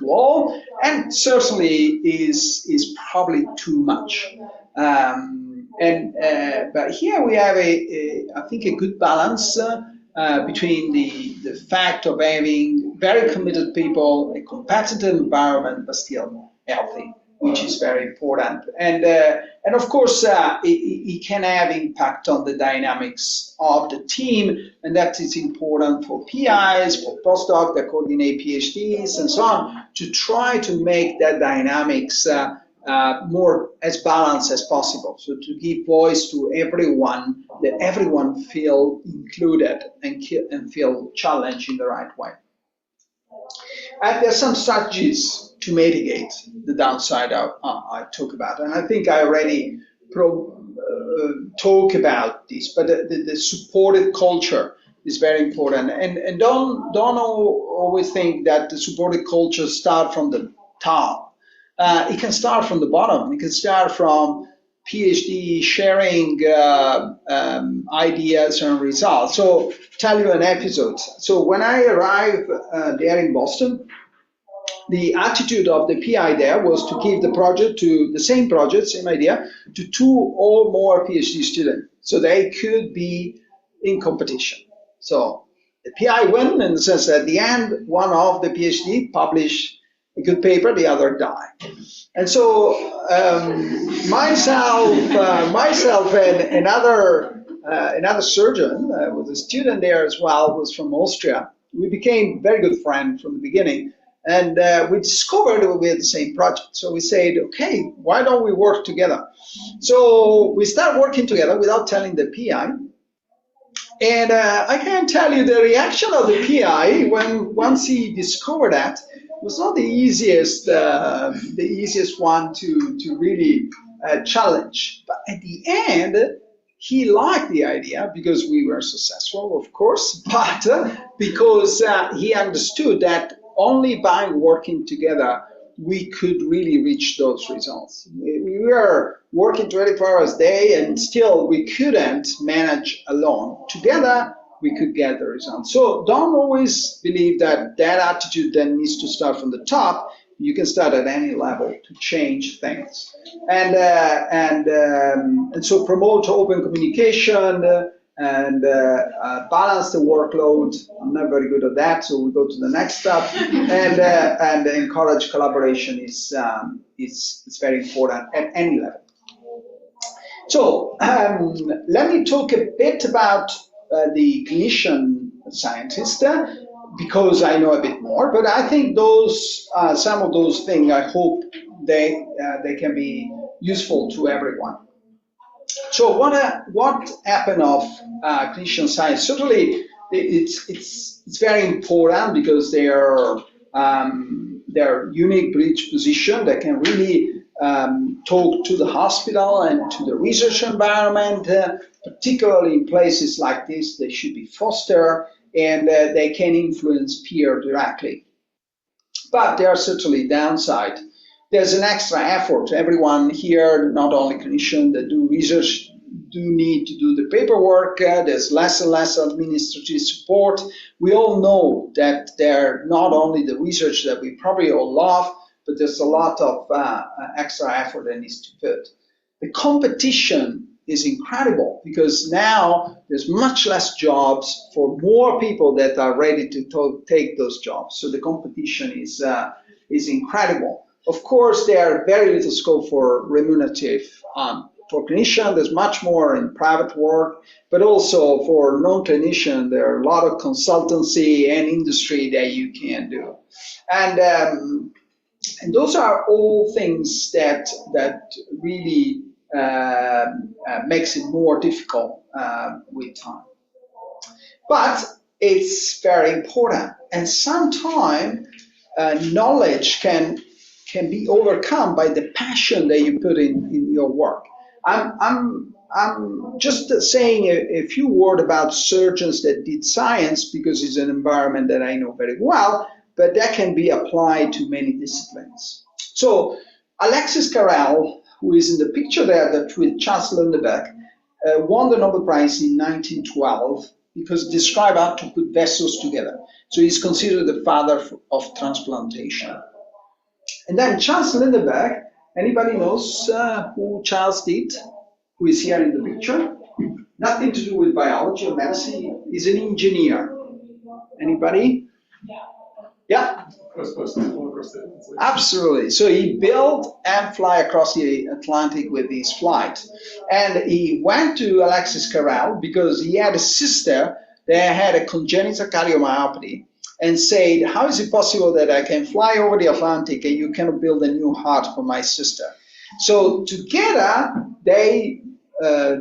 all, and certainly is probably too much. But here we have I think a good balance between the fact of having very committed people, a competitive environment, but still healthy, which is very important. And of course, it can have impact on the dynamics of the team, and that is important for PIs, for postdocs that coordinate PhDs, and so on, to try to make that dynamics more as balanced as possible. So to give voice to everyone, that everyone feel included and feel challenged in the right way. And there's some strategies to mitigate the downside I talk about, and I think I already talk about this. But the supported culture is very important, and don't always think that the supported culture start from the top. It can start from the bottom. It can start from PhD sharing ideas and results. So tell you an episode. So when I arrived there in Boston, the attitude of the PI there was to give the project to the same project, same idea, to 2 or more PhD students, so they could be in competition. So the PI win in the sense that at the end, one of the PhD published a good paper, the other died. And so myself and another surgeon was a student there as well, was from Austria. We became very good friends from the beginning. And we discovered we had the same project. So we said, okay, why don't we work together? So we started working together without telling the PI. And I can tell you the reaction of the PI once he discovered that was not the easiest one to really challenge. But at the end, he liked the idea because we were successful, of course, but because he understood that only by working together we could really reach those results. We were working 24 hours a day, and still we couldn't manage alone. Together we could get the results. So don't always believe that attitude then needs to start from the top. You can start at any level to change things. And so promote open communication and balance the workload. I'm not very good at that, so we go to the next step. And encourage collaboration is very important at any level. So let me talk a bit about the clinician scientist, because I know a bit more. But I think those some of those things, I hope they can be useful to everyone. So what happened of clinician science? Certainly, it's very important because they are unique bridge position that can really talk to the hospital and to the research environment, particularly in places like this. They should be fostered, and they can influence peer directly. But there are certainly downside. There's an extra effort. Everyone here, not only clinicians that do research, do need to do the paperwork. There's less and less administrative support. We all know that they're not only the research that we probably all love, but there's a lot of extra effort that needs to put. The competition is incredible because now there's much less jobs for more people that are ready to take those jobs. So the competition is is incredible. Of course, there are very little scope for remunerative for clinician. There's much more in private work, but also for non-clinician, there are a lot of consultancy and industry that you can do. And those are all things that really makes it more difficult with time. But it's very important, and sometimes knowledge can be overcome by the passion that you put in your work. I'm just saying a few words about surgeons that did science because it's an environment that I know very well, but that can be applied to many disciplines. So Alexis Carrel, who is in the picture there that with Charles Lindbergh, won the Nobel Prize in 1912 because he described how to put vessels together. So he's considered the father of transplantation. And then Charles Lindbergh, anybody knows who Charles did? Who is here in the picture? Nothing to do with biology or medicine. He's an engineer. Anybody? Yeah? Absolutely. So he built and fly across the Atlantic with his flight. And he went to Alexis Carrel because he had a sister that had a congenital cardiomyopathy, and said, how is it possible that I can fly over the Atlantic and you cannot build a new heart for my sister? So together, they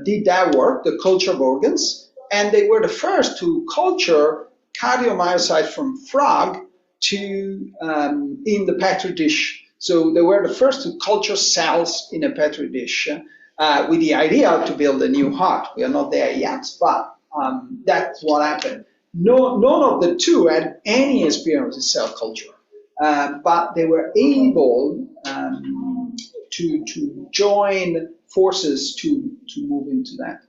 did that work, the culture of organs, and they were the first to culture cardiomyocytes from frog in the petri dish. So they were the first to culture cells in a petri dish with the idea to build a new heart. We are not there yet, but that's what happened. None of the two had any experience in cell culture, but they were able to join forces to move into that.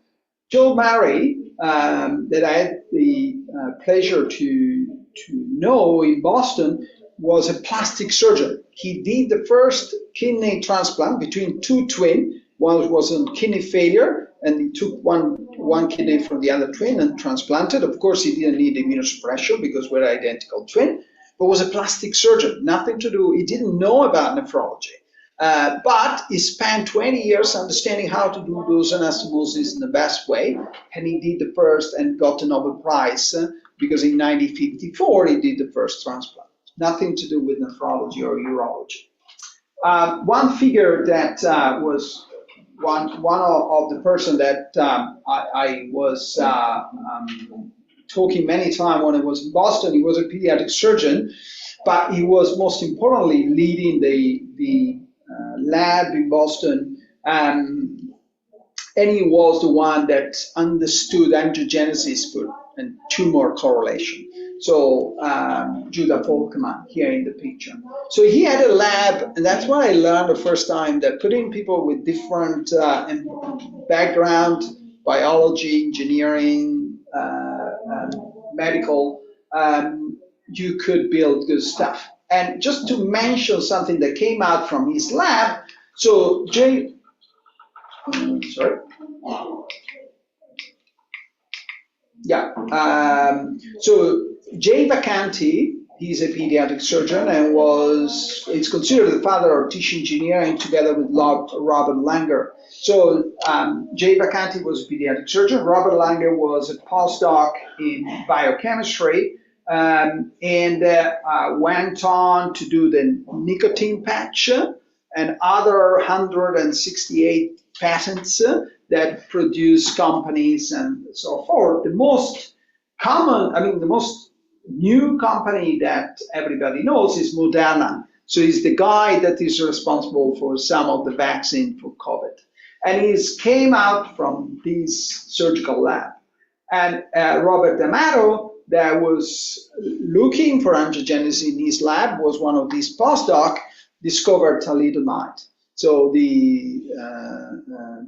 Joe Murray, that I had the pleasure to know in Boston, was a plastic surgeon. He did the first kidney transplant between two twins. One was on kidney failure, and he took one kidney from the other twin and transplanted. Of course, he didn't need immunosuppression because we're identical twin, but was a plastic surgeon. Nothing to do, he didn't know about nephrology. But he spent 20 years understanding how to do those anastomosis in the best way, and he did the first and got a Nobel Prize because in 1954 he did the first transplant. Nothing to do with nephrology or urology. One figure that was one of the person that I was talking many times when I was in Boston. He was a pediatric surgeon, but he was most importantly leading the lab in Boston, and he was the one that understood angiogenesis and tumor correlation. So Judah Volkmann here in the picture. So he had a lab, and that's what I learned the first time, that putting people with different background, biology, engineering, medical, you could build good stuff. And just to mention something that came out from his lab, so Jay, sorry. Yeah, so Jay Vacanti, he's a pediatric surgeon and is considered the father of tissue engineering together with Robert Langer. So Jay Vacanti was a pediatric surgeon. Robert Langer was a postdoc in biochemistry and went on to do the nicotine patch and other 168 patents that produce companies and so forth. The most common, the most new company that everybody knows is Moderna. So he's the guy that is responsible for some of the vaccine for COVID. And he came out from this surgical lab. And Robert D'Amato, that was looking for angiogenesis in his lab, was one of these postdocs, discovered thalidomide. So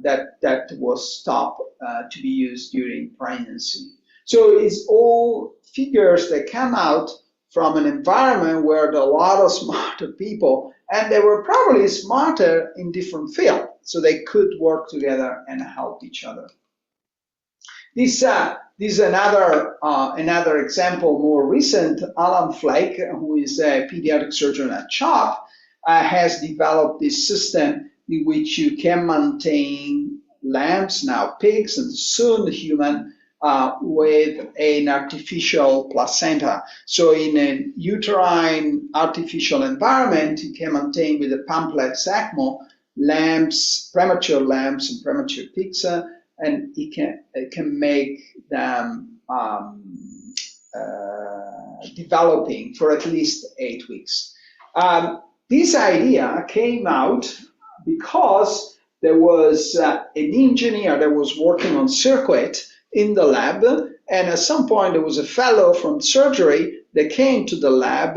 that was stopped to be used during pregnancy. So it's all figures that come out from an environment where there are a lot of smarter people, and they were probably smarter in different fields, so they could work together and help each other. This is another example, more recent. Alan Flake, who is a pediatric surgeon at CHOP, has developed this system in which you can maintain lambs, now pigs, and soon human, with an artificial placenta. So in a uterine artificial environment, you can maintain with a pamplex ECMO lambs, premature lambs and premature pigs, and it can make them developing for at least 8 weeks. This idea came out because there was an engineer that was working on circuit in the lab, and at some point there was a fellow from surgery that came to the lab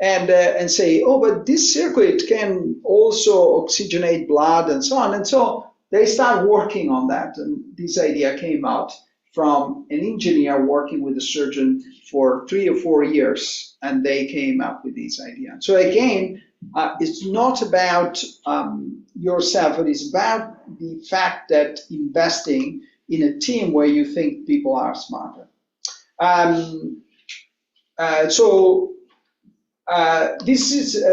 and say, oh, but this circuit can also oxygenate blood and so on. And so they started working on that, and this idea came out from an engineer working with a surgeon for 3 or 4 years, and they came up with this idea. So again, it's not about yourself, it is about the fact that investing in a team where you think people are smarter. This is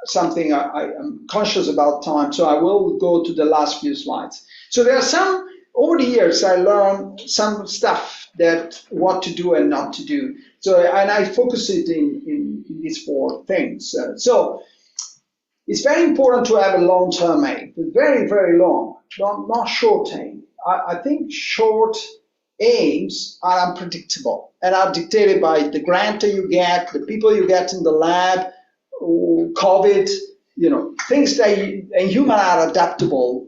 something I'm conscious about time, so I will go to the last few slides. So there are some, over the years, I learned some stuff that what to do and not to do. So, and I focus it in these 4 things. So it's very important to have a long-term aim, but very, very long, not short aim. I think short aims are unpredictable and are dictated by the grant that you get, the people you get in the lab, COVID, things that and human are adaptable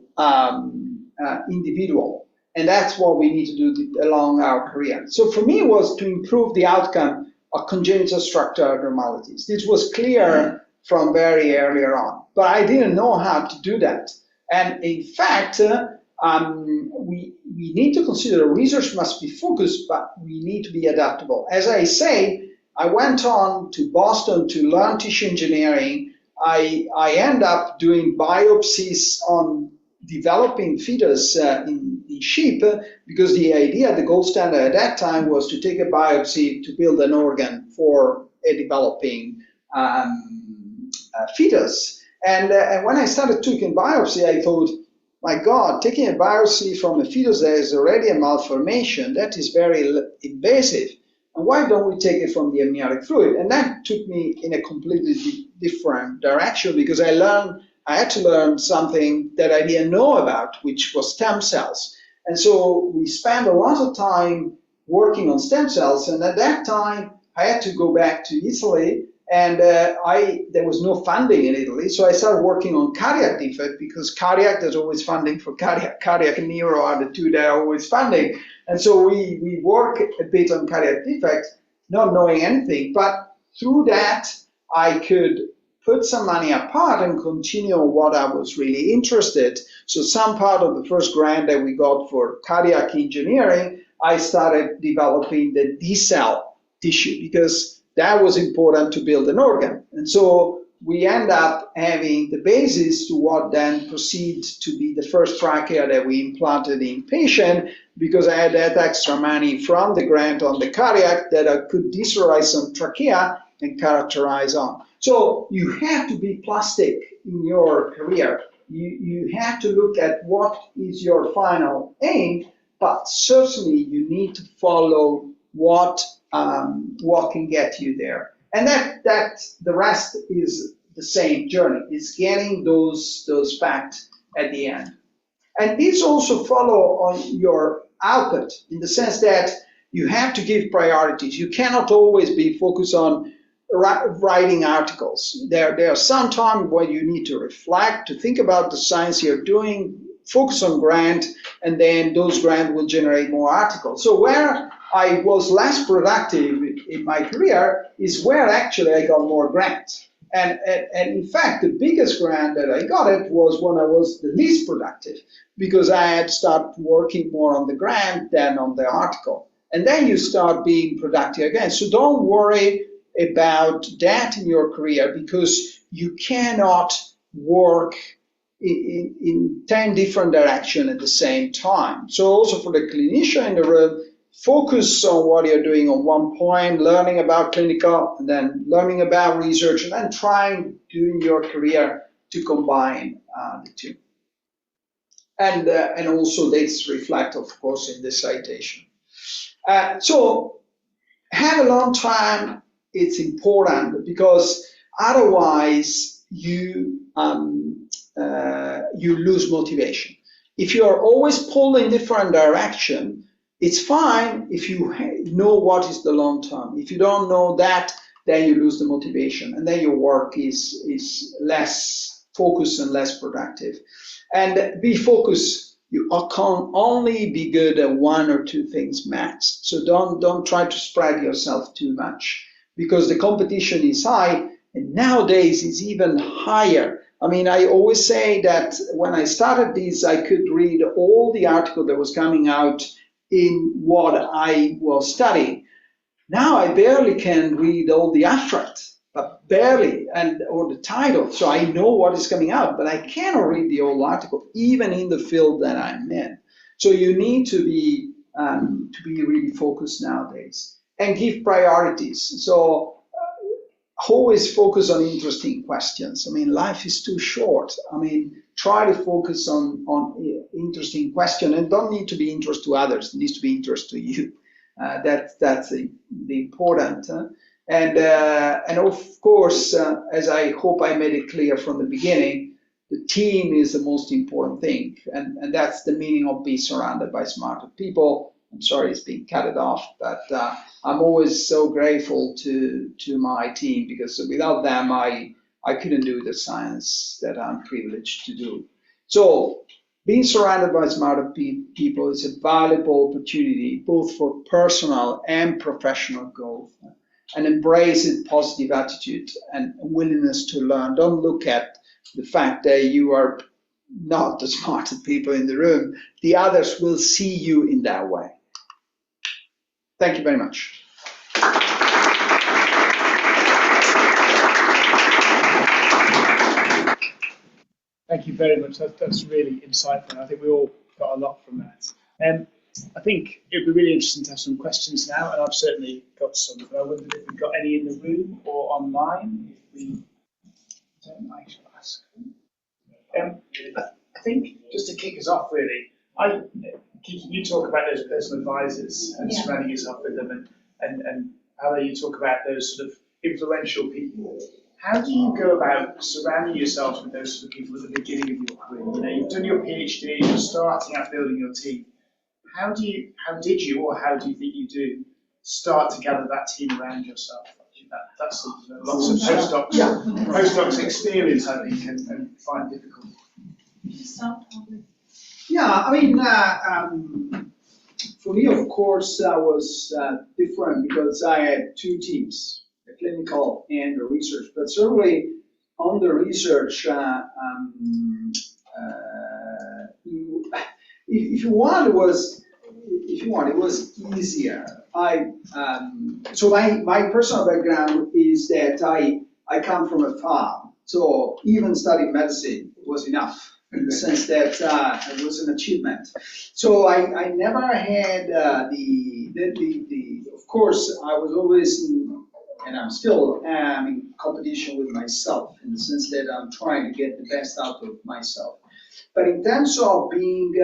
individual. And that's what we need to do along our career. So for me, it was to improve the outcome of congenital structural abnormalities. This was clear from very earlier on, but I didn't know how to do that. And in fact, we need to consider research must be focused, but we need to be adaptable. As I say, I went on to Boston to learn tissue engineering. I end up doing biopsies on developing fetus in sheep, because the idea, the gold standard at that time, was to take a biopsy to build an organ for a developing fetus. And when I started taking biopsy, I thought, my God, taking a biopsy from a fetus that is already a malformation, that is very invasive. And why don't we take it from the amniotic fluid? And that took me in a completely different direction, because I had to learn something that I didn't know about, which was stem cells. And so we spent a lot of time working on stem cells. And at that time, I had to go back to Italy, and there was no funding in Italy. So I started working on cardiac defect, because cardiac, there's always funding for cardiac. Cardiac and neuro are the two that are always funding. And so we work a bit on cardiac defect, not knowing anything. But through that, I could put some money apart and continue on what I was really interested. So some part of the first grant that we got for cardiac engineering, I started developing the D-cell tissue, because that was important to build an organ. And so we end up having the basis to what then proceeds to be the first trachea that we implanted in patient, because I had that extra money from the grant on the cardiac that I could deserize some trachea and characterize on. So you have to be plastic in your career. You have to look at what is your final aim, but certainly you need to follow what can get you there. And that the rest is the same journey. It's getting those facts at the end. And these also follow on your output, in the sense that you have to give priorities. You cannot always be focused on writing articles. There are some times where you need to reflect, to think about the science you're doing, focus on grant, and then those grants will generate more articles. So where I was less productive in my career is where actually I got more grants. And in fact, the biggest grant that I got it was when I was the least productive, because I had started working more on the grant than on the article. And then you start being productive again. So don't worry about that in your career, because you cannot work in 10 different directions at the same time. So also for the clinician in the room, focus on what you're doing on one point, learning about clinical, and then learning about research, and then trying during your career to combine the two. And also this reflect, of course, in the citation. So have a long time, it's important, because otherwise you lose motivation. If you are always pulled in different direction, it's fine if you know what is the long term. If you don't know that, then you lose the motivation, and then your work is less focused and less productive. And be focused. You can only be good at one or two things max. So don't try to spread yourself too much, because the competition is high, and nowadays it's even higher. I mean, I always say that when I started this, I could read all the article that was coming out in what I was studying. Now I barely can read all the abstracts, but barely, or the title. So I know what is coming out, but I cannot read the whole article, even in the field that I'm in. So you need to be really focused nowadays and give priorities. So always focus on interesting questions. I mean, life is too short. I mean, try to focus on interesting question, and don't need to be interest to others. It needs to be interest to you. That's the important. And of course, as I hope I made it clear from the beginning, the team is the most important thing, and that's the meaning of being surrounded by smarter people. I'm sorry it's being cut off, but I'm always so grateful to my team, because without them I couldn't do the science that I'm privileged to do. So being surrounded by smarter people is a valuable opportunity, both for personal and professional growth. And embrace a positive attitude and willingness to learn. Don't look at the fact that you are not the smartest people in the room. The others will see you in that way. Thank you very much. Thank you very much. That's really insightful. I think we all got a lot from that. I think it'd be really interesting to have some questions now, and I've certainly got some, but I wondered if we've got any in the room or online. If we don't, I shall ask them. I think just to kick us off, really, Kiki, you talk about those personal advisors and surrounding yourself with them, and how you talk about those sort of influential people. How do you go about surrounding yourself with those sort of people at the beginning of your career? You know, you've done your PhD, you're starting out building your team. How did you, or how do you think you do, start to gather that team around yourself? That's something that lots of postdocs experience, I think, and find difficult. Yeah, I mean, for me, of course, that was different, because I had two teams, the clinical and the research. But certainly on the research, if you want, it was easier. So my personal background is that I come from a farm, so even studying medicine was enough, in the sense that it was an achievement. So I never had of course, I was always and I'm still in competition with myself, in the sense that I'm trying to get the best out of myself. But in terms of being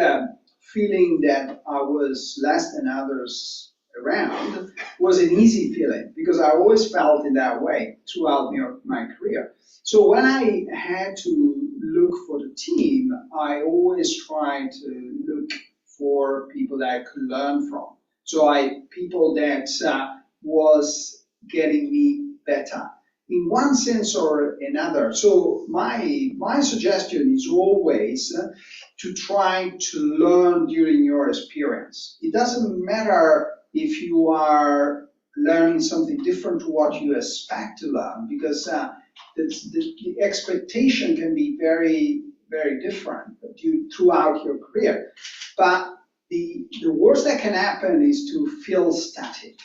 feeling that I was less than others around, was an easy feeling, because I always felt in that way throughout my career. So when I had to look for the team, I always tried to look for people that I could learn from. So people that was getting me better in one sense or another. So my suggestion is always to try to learn during your experience. It doesn't matter if you are learning something different to what you expect to learn, because the expectation can be very, very different throughout your career. But the worst that can happen is to feel static,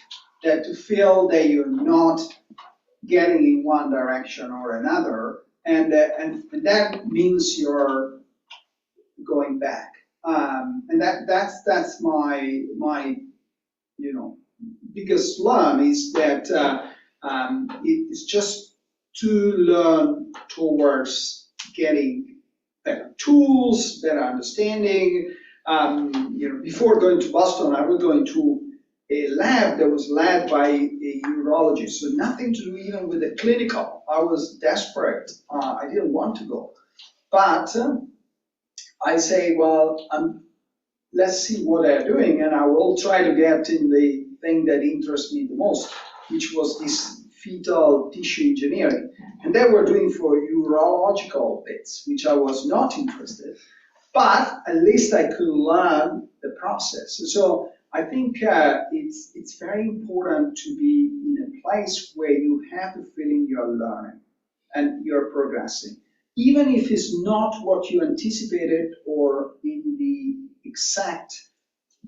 to feel that you're not getting in one direction or another, and that means you're going back. And that's my biggest learn is that it's just to learn towards getting better tools, better understanding. Before going to Boston, I was going to a lab that was led by a urologist, so nothing to do even with the clinical. I was desperate. I didn't want to go. But I say, well, let's see what they're doing, and I will try to get in the thing that interests me the most, which was this fetal tissue engineering. And they were doing for urological bits, which I was not interested, but at least I could learn the process. So I think it's very important to be in a place where you have the feeling you're learning and you're progressing, even if it's not what you anticipated or in the exact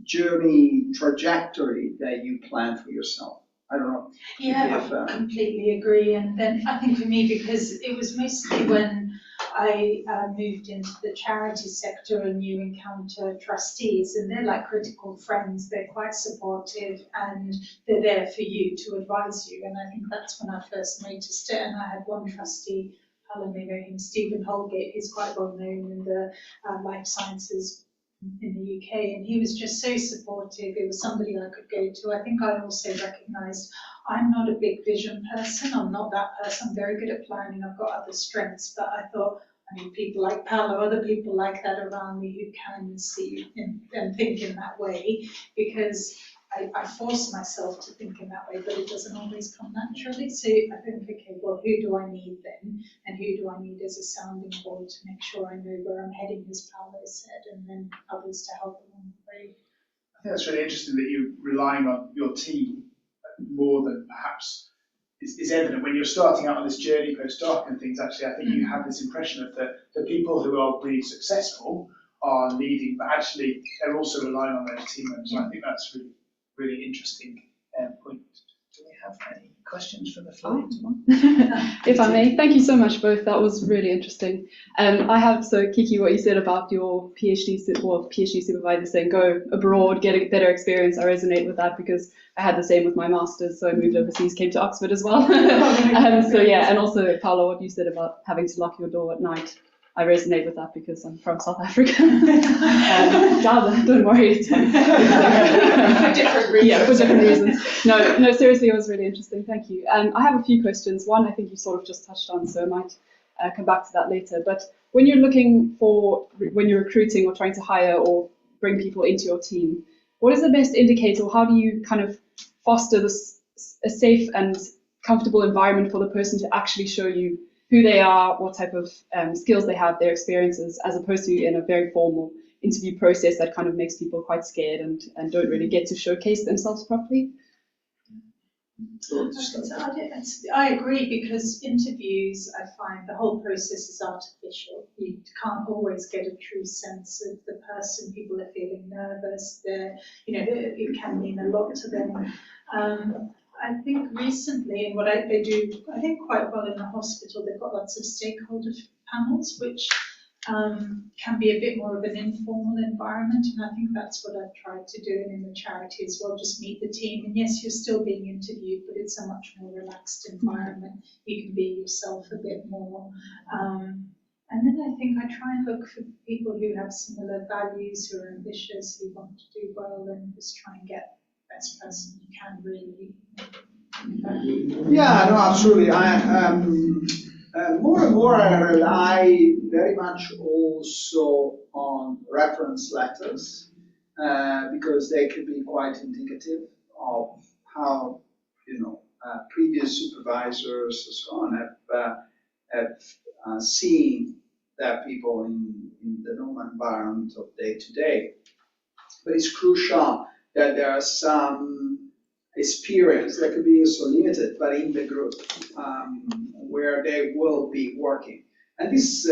journey trajectory that you plan for yourself. I don't know. Yeah, I completely agree. And then I think for me, because it was mostly when I moved into the charity sector and you encounter trustees, and they're like critical friends. They're quite supportive and they're there for you to advise you. And I think that's when I first noticed it. And I had one trustee, Alan, may know him, Stephen Holgate, who's quite well known in the life sciences in the UK, and he was just so supportive. It was somebody I could go to. I think I also recognised I'm not a big vision person. I'm not that person. I'm very good at planning. I've got other strengths, but I thought I need people like Paolo, other people like that around me who can see and think in that way, because I force myself to think in that way, but it doesn't always come naturally. So I think, okay, well, who do I need then? And who do I need as a sounding board to make sure I know where I'm heading, as Paolo said, and then others to help along the way. I think that's really interesting that you're relying on your team more than perhaps is evident when you're starting out on this journey post-doc and things. Actually, I think you have this impression of the people who are really successful are leading, but actually they're also relying on their team members. So I think that's really interesting point. Do we have any questions from the floor? If I may, thank you so much both. That was really interesting. I have, so Kiki, what you said about your PhD supervisor saying go abroad, get a better experience, I resonate with that because I had the same with my master's, so I moved overseas, came to Oxford as well. So yeah, and also Paolo, what you said about having to lock your door at night, I resonate with that because I'm from South Africa. Don't worry, it's fine. For different reasons. Yeah, for different reasons. No, seriously, it was really interesting. Thank you. I have a few questions. One, I think you sort of just touched on, so I might come back to that later. But when you're when you're recruiting or trying to hire or bring people into your team, what is the best indicator? How do you kind of foster a safe and comfortable environment for the person to actually show you who they are, what type of skills they have, their experiences, as opposed to in a very formal interview process that kind of makes people quite scared and don't really get to showcase themselves properly? I agree, because interviews, I find the whole process is artificial. You can't always get a true sense of the person. People are feeling nervous. It can mean a lot to them. I think recently, and what they do, I think quite well in the hospital, they've got lots of stakeholder panels, which can be a bit more of an informal environment, and I think that's what I've tried to do in the charity as well, just meet the team. And yes, you're still being interviewed, but it's a much more relaxed environment. You can be yourself a bit more. And then I think I try and look for people who have similar values, who are ambitious, who want to do well, and just try and get the best person you can, really. Yeah, no, absolutely. More and more I rely very much also on reference letters because they can be quite indicative of how previous supervisors and so on have seen their people in the normal environment of day to day. But it's crucial that there are some experience that could be also limited, but in the group where they will be working. And this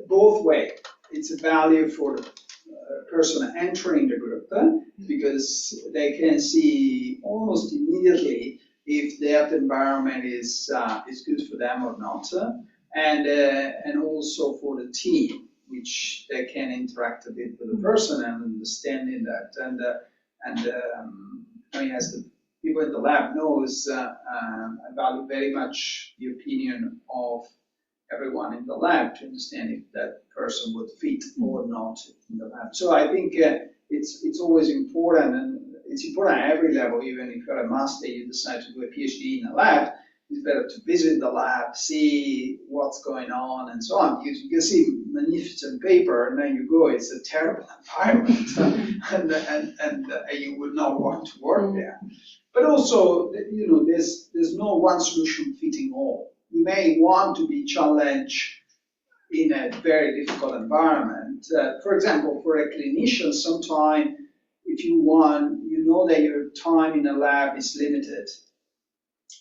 both ways. It's a value for the person entering the group because they can see almost immediately if that environment is good for them or not, and also for the team which they can interact a bit with the person and understanding that. I mean, as the people in the lab knows, I value very much the opinion of everyone in the lab to understand if that person would fit or not in the lab. So I think it's always important, and it's important at every level. Even if you're a master, you decide to do a PhD in a lab, it's better to visit the lab, see what's going on, and so on. Because you can see magnificent paper, and then you go, it's a terrible environment, and you would not want to work there. But also, you know, there's no one solution fitting all. You may want to be challenged in a very difficult environment. For example, for a clinician, sometimes if you know that your time in a lab is limited,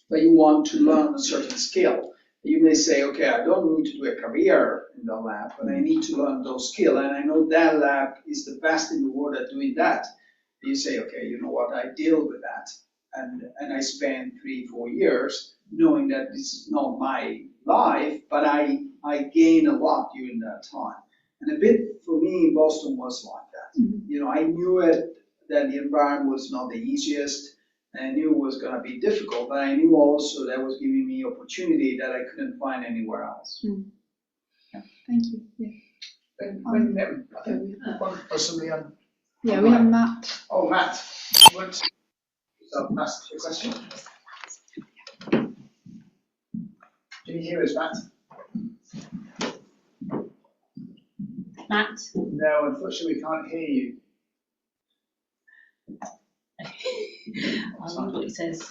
but you want to learn a certain skill. You may say, okay, I don't need to do a career in the lab, but I need to learn those skills, and I know that lab is the best in the world at doing that. You say, okay, you know what, I deal with that. And I spend 3-4 years knowing that this is not my life, but I gain a lot during that time. And a bit for me, Boston was like that. You know, I knew that the environment was not the easiest. I knew it was going to be difficult, but I knew also that was giving me opportunity that I couldn't find anywhere else. Yeah, thank you. Yeah. I think one possibly on. Yeah, we have Matt. Oh, Matt. You want to ask a question? Can you hear us, Matt? Matt? No, unfortunately, we can't hear you. I'll read what he says.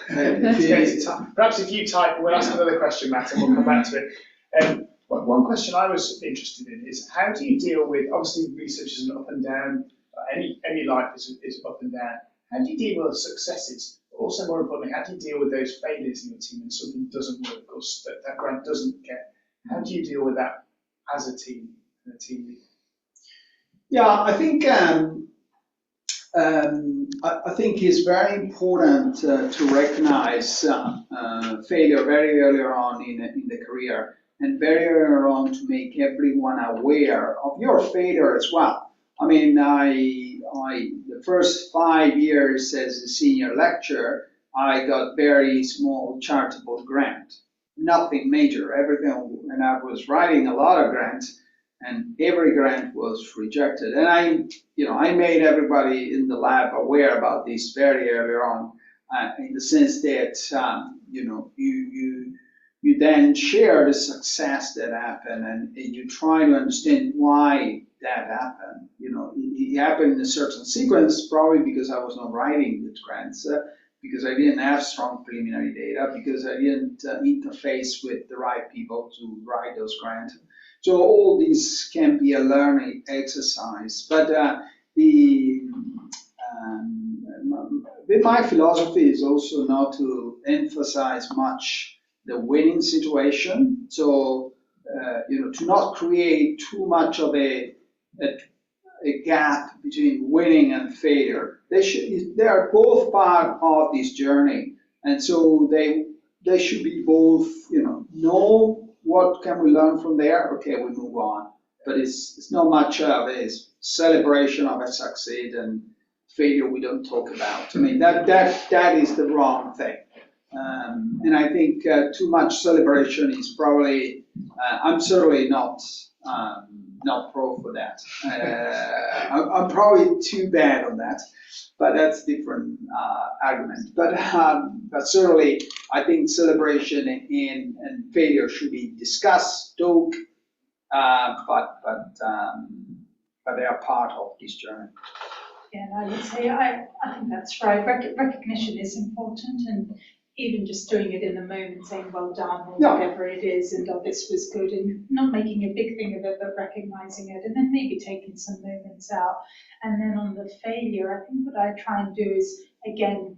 Perhaps if you type, we'll ask another question, Matt, and we'll come back to it. One question I was interested in is, how do you deal with, obviously research is an up and down, any life is up and down. How do you deal with successes? But also, more importantly, how do you deal with those failures in your team when something doesn't work or that grant doesn't get? How do you deal with that as a team and a team lead? Yeah, I think it's very important to recognize failure very early on in the career, and very early on to make everyone aware of your failure as well. I mean, the first 5 years as a senior lecturer, I got very small charitable grant, nothing major. Everything, and I was writing a lot of grants, and every grant was rejected. And I made everybody in the lab aware about this very early on, in the sense that you then share the success that happened, and you try to understand why that happened. You know, it happened in a certain sequence, probably because I was not writing the grants, because I didn't have strong preliminary data, because I didn't interface with the right people to write those grants. So all these can be a learning exercise, but my philosophy is also not to emphasize much the winning situation. So to not create too much of a gap between winning and failure. They are both part of this journey, and so they should be both. Know what can we learn from there. Okay, we move on. But it's not much of a celebration of a succeed, and failure we don't talk about. I mean that is the wrong thing. And I think too much celebration is probably. I'm certainly not pro for that. I'm probably too bad on that, but that's a different argument. But certainly, I think celebration and failure should be discussed, talked, but they are part of this journey. Yeah, and I would say I think that's right. Recognition is important, and even just doing it in the moment, saying well done or whatever it is, and this was good, and not making a big thing of it, but recognizing it, and then maybe taking some moments out. And then on the failure, I think what I try and do is, again,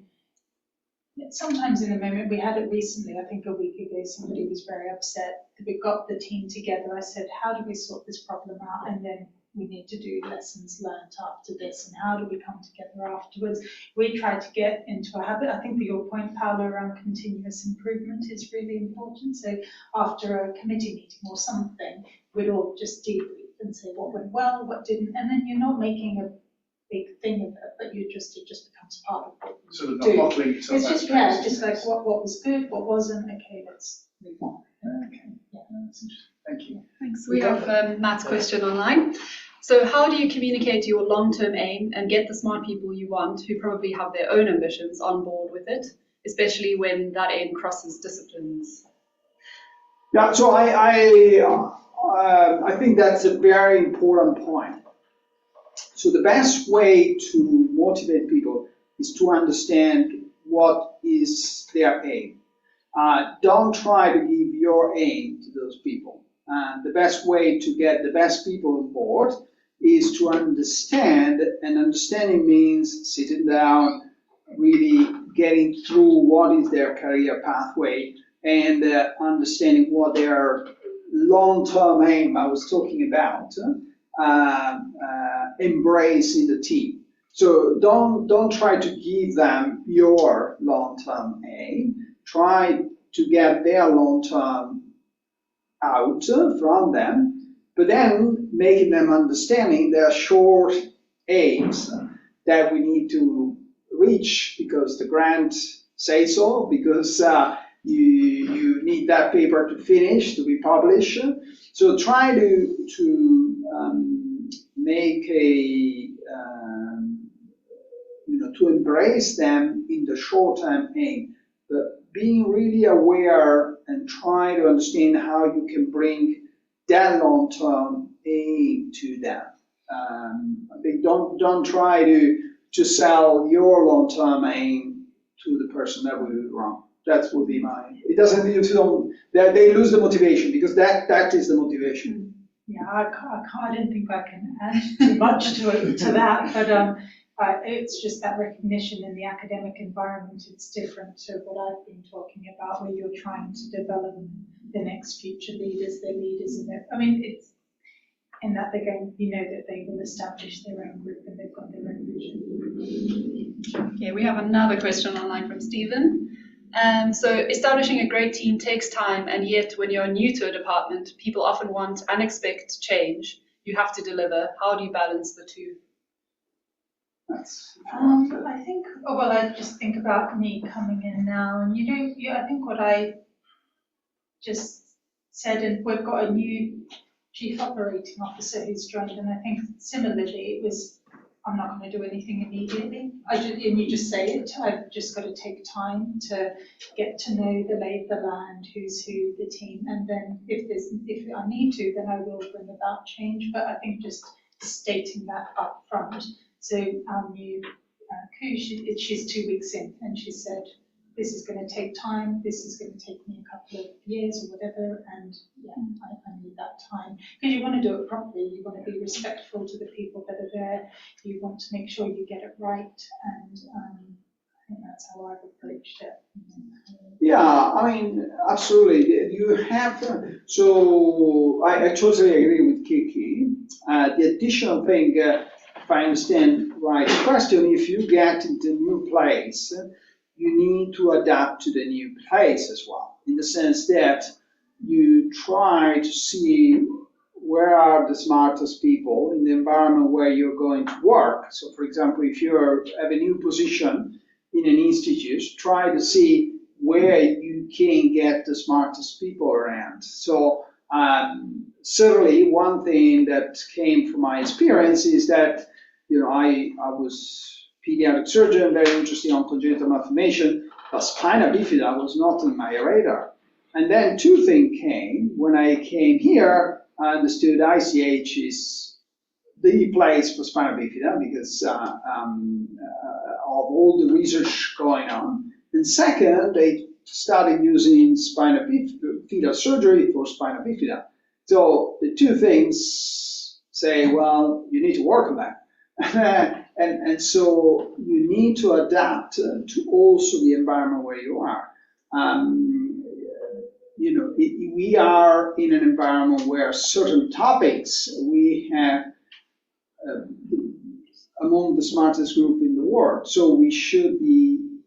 sometimes in the moment, we had it recently, I think a week ago, somebody was very upset that we got the team together. I said, how do we sort this problem out? And then we need to do lessons learned after this, and how do we come together afterwards? We try to get into a habit. I think that your point, Paolo, around continuous improvement is really important. So after a committee meeting or something, we'd all just debrief and say what went well, what didn't, and then you're not making a big thing of it, but it just becomes part of what you Sort of do. not bottling yourself. It's just, yeah, just like what was good, what wasn't, okay, let's move on. Okay. Yeah. That's interesting. Thank you. Thanks. We have Matt's question online. So how do you communicate your long-term aim and get the smart people you want, who probably have their own ambitions, on board with it, especially when that aim crosses disciplines? Yeah, so I think that's a very important point. So the best way to motivate people is to understand what is their aim. Don't try to give your aim to those people. The best way to get the best people on board is to understand, and understanding means sitting down, really getting through what is their career pathway, and understanding what their long-term aim I was talking about, embrace in the team. So don't try to give them your long-term aim. Try to get their long-term out from them, but then making them understanding their short aims that we need to reach because the grant says so, because you need that paper to finish, to be published. So try to make to embrace them in the short-term aim, but being really aware and try to understand how you can bring that long-term aim to them. Don't try to sell your long-term aim to the person. That would be wrong. That would be mine. It doesn't mean they lose the motivation, because that is the motivation. Yeah, I don't think I can add too much to that, but it's just that recognition in the academic environment. It's different to what I've been talking about, where you're trying to develop the next future leaders, their leaders in it. I mean, it's in that they're going, that they will establish their own group and they've got their own vision. Okay, we have another question online from Stephen. So establishing a great team takes time, and yet when you're new to a department, people often want and expect change. You have to deliver. How do you balance the two? I think, I just think about me coming in now, and I think what I just said, and we've got a new chief operating officer who's joined, and I think similarly it was, I'm not going to do anything immediately. And you just say it. I've just got to take time to get to know the lay of the land, who's who, the team, and then if I need to, then I will bring about change. But I think just stating that up front. So our new she's 2 weeks in, and she said, this is going to take time, this is going to take me a couple of years or whatever, and yeah, I need that time. Because you want to do it properly, you want to be respectful to the people that are there, you want to make sure you get it right, and I think that's how I've approached it. Yeah, I mean, absolutely. You have, so I totally agree with Kiki. The additional thing, if I understand right, the question, if you get into a new place, you need to adapt to the new place as well, in the sense that you try to see where are the smartest people in the environment where you're going to work. So, for example, if you have a new position in an institute, try to see where you can get the smartest people around. So, certainly one thing that came from my experience is that, I was pediatric surgeon, very interested on congenital malformation, but spina bifida was not on my radar. And then two things came. When I came here, I understood ICH is the place for spina bifida because of all the research going on. And second, they started using spina bifida surgery for spina bifida. So the two things say, well, you need to work on that. And so you need to adapt to also the environment where you are. We are in an environment where certain topics we have among the smartest group in the world. So we should be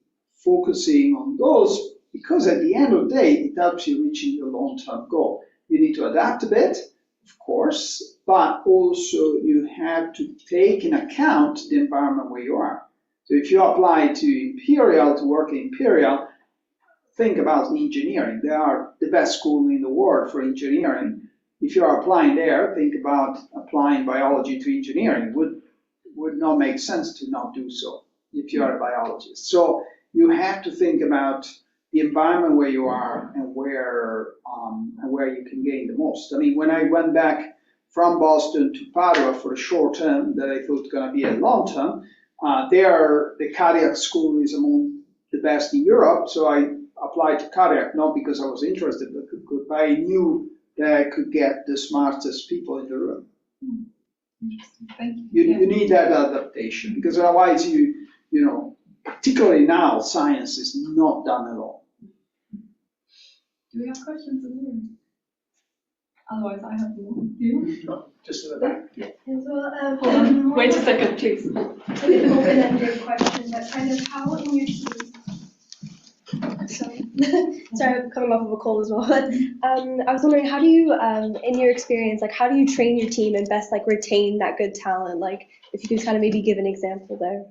focusing on those, because at the end of the day, it helps you reaching your long-term goal. You need to adapt a bit, of course, but also you have to take in account the environment where you are. So if you apply to Imperial, to work in Imperial, think about engineering. They are the best school in the world for engineering. If you are applying there, think about applying biology to engineering. Would not make sense to not do so if you are a biologist. So you have to think about the environment where you are and where you can gain the most. I mean, when I went back from Boston to Padua for a short term that I thought was going to be a long term, the cardiac school is among the best in Europe. So I applied to cardiac, not because I was interested, but I knew that I could get the smartest people in the room. Interesting. Thank you. You need that adaptation, because otherwise you know, particularly now, science is not done at all. Do we have questions in the room? Otherwise, I have one. You? Just in the back. Yeah. As well, Hold on. Wait a second, please. An open-ended question, but kind of how in your team. Sorry, I'm coming off of a cold as well. But I was wondering, how do you, in your experience, like how do you train your team and best like retain that good talent? Like, if you could kind of maybe give an example there.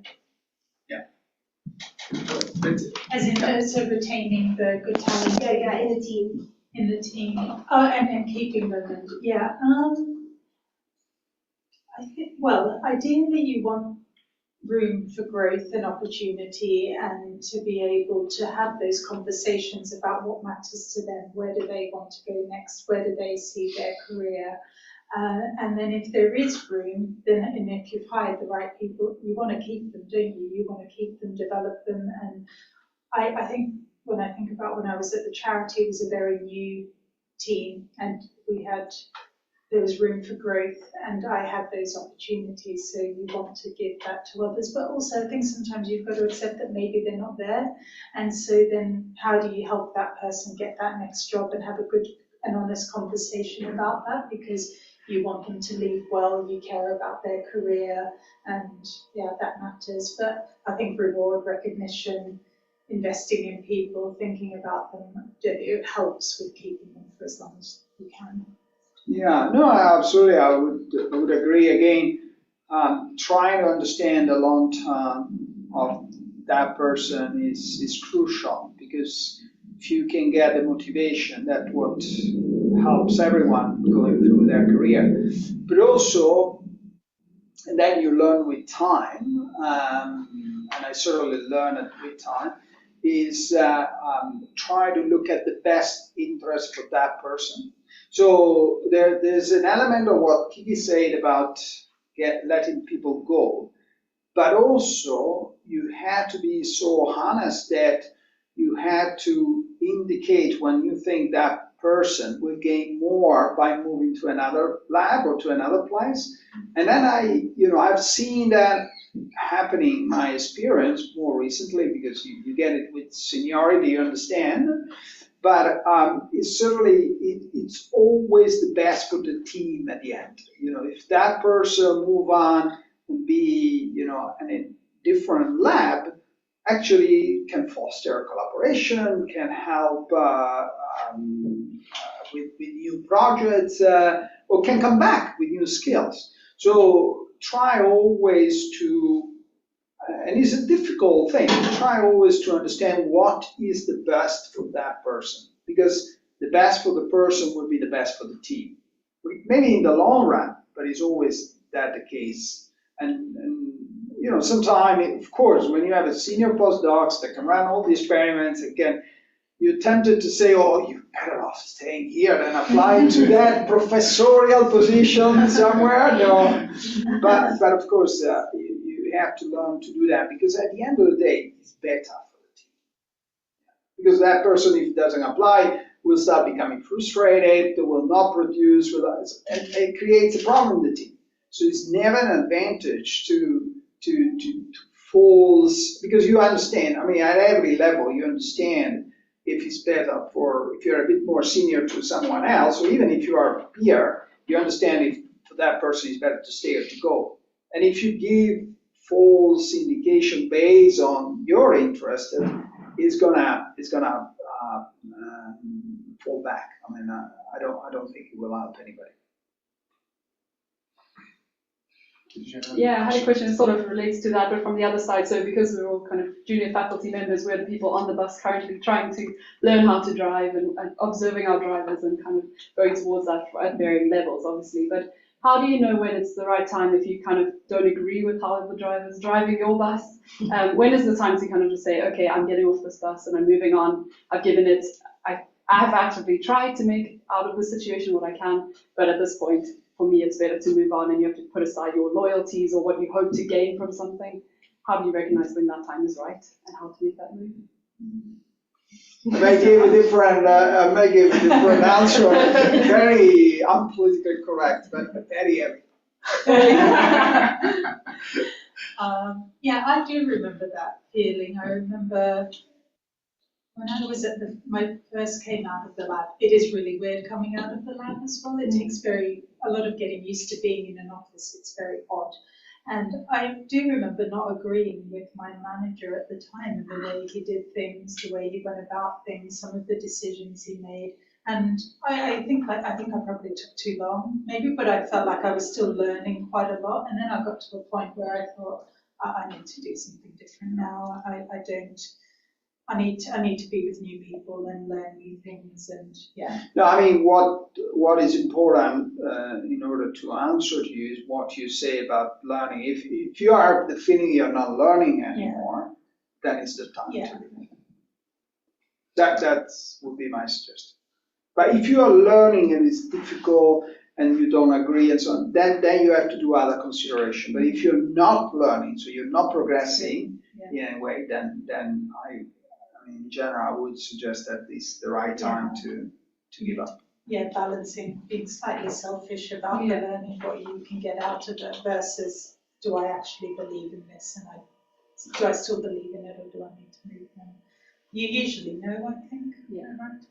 As in, so retaining the good talent. Yeah, in the team. In the team. Oh, and then keeping them. And, yeah. I think, well, ideally you want room for growth and opportunity, and to be able to have those conversations about what matters to them. Where do they want to go next? Where do they see their career? And then if there is room, then, and if you've hired the right people, you want to keep them, don't you? You want to keep them, develop them. And I think when I think about when I was at the charity, it was a very new team, and there was room for growth, and I had those opportunities. So you want to give that to others, but also I think sometimes you've got to accept that maybe they're not there. And so then how do you help that person get that next job and have a good and honest conversation about that? Because you want them to leave well, you care about their career, and yeah, that matters. But I think reward, recognition, investing in people, thinking about them, it helps with keeping them for as long as you can. Yeah, no, absolutely. I would agree. Again, trying to understand the long term of that person is crucial, because if you can get the motivation, that's what helps everyone going through their career. But also, and then you learn with time, and I certainly learned it with time, is try to look at the best interest for that person. So there's an element of what Kiki said about letting people go, but also you have to be so honest that you have to indicate when you think that person will gain more by moving to another lab or to another place. And then I've seen that happening in my experience more recently, because you get it with seniority, you understand. But it's always the best for the team at the end. If that person move on and be, in a different lab, actually can foster collaboration, can help with new projects, or can come back with new skills. So try always to, and it's a difficult thing, try always to understand what is the best for that person, because the best for the person will be the best for the team. Maybe in the long run, but it's always that the case. And sometimes, of course, when you have a senior postdocs that can run all the experiments, again, you're tempted to say, oh, you're better off staying here than applying to that professorial position somewhere. No, but of course, you have to learn to do that, because at the end of the day, it's better for the team. Because that person, if it doesn't apply, will start becoming frustrated, they will not produce, and it creates a problem in the team. So it's never an advantage to false, because you understand, at every level, you understand if it's better if you're a bit more senior to someone else, or even if you are a peer, you understand if for that person it's better to stay or to go. And if you give false indication based on your interest, it's gonna fall back. I don't think it will help anybody. Yeah, I had a question that sort of relates to that, but from the other side. So because we're all kind of junior faculty members, we're the people on the bus currently trying to learn how to drive and observing our drivers and kind of going towards that at varying levels, obviously. But how do you know when it's the right time if you kind of don't agree with how the driver's driving your bus? When is the time to kind of just say, okay, I'm getting off this bus and I'm moving on. I've given it, I have actively tried to make out of the situation what I can, but at this point, for me, it's better to move on, and you have to put aside your loyalties or what you hope to gain from something. How do you recognize when that time is right and how to make that move? I may give a different answer. Very unpolitically correct, but very heavy. Yeah, I do remember that feeling. I remember when I was at my first came out of the lab. It is really weird coming out of the lab as well. It takes a lot of getting used to being in an office. It's very odd. And I do remember not agreeing with my manager at the time and the way he did things, the way he went about things, some of the decisions he made. And I think I probably took too long, maybe, but I felt like I was still learning quite a lot. And then I got to a point where I thought, I need to do something different now. I need to be with new people and learn new things, and yeah. No, I mean what is important in order to answer to you is what you say about learning. If you are the feeling you're not learning anymore, then it's the time to leave. That would be my suggestion. But if you are learning and it's difficult and you don't agree and so on, then you have to do other consideration. But if you're not learning, so you're not progressing in any way, then in general, I would suggest that it's the right time to give up. Yeah, balancing, being slightly selfish about the learning, what you can get out of it versus do I actually believe in this and do I still believe in it or do I need to move on? You usually know, I think. Yeah, right.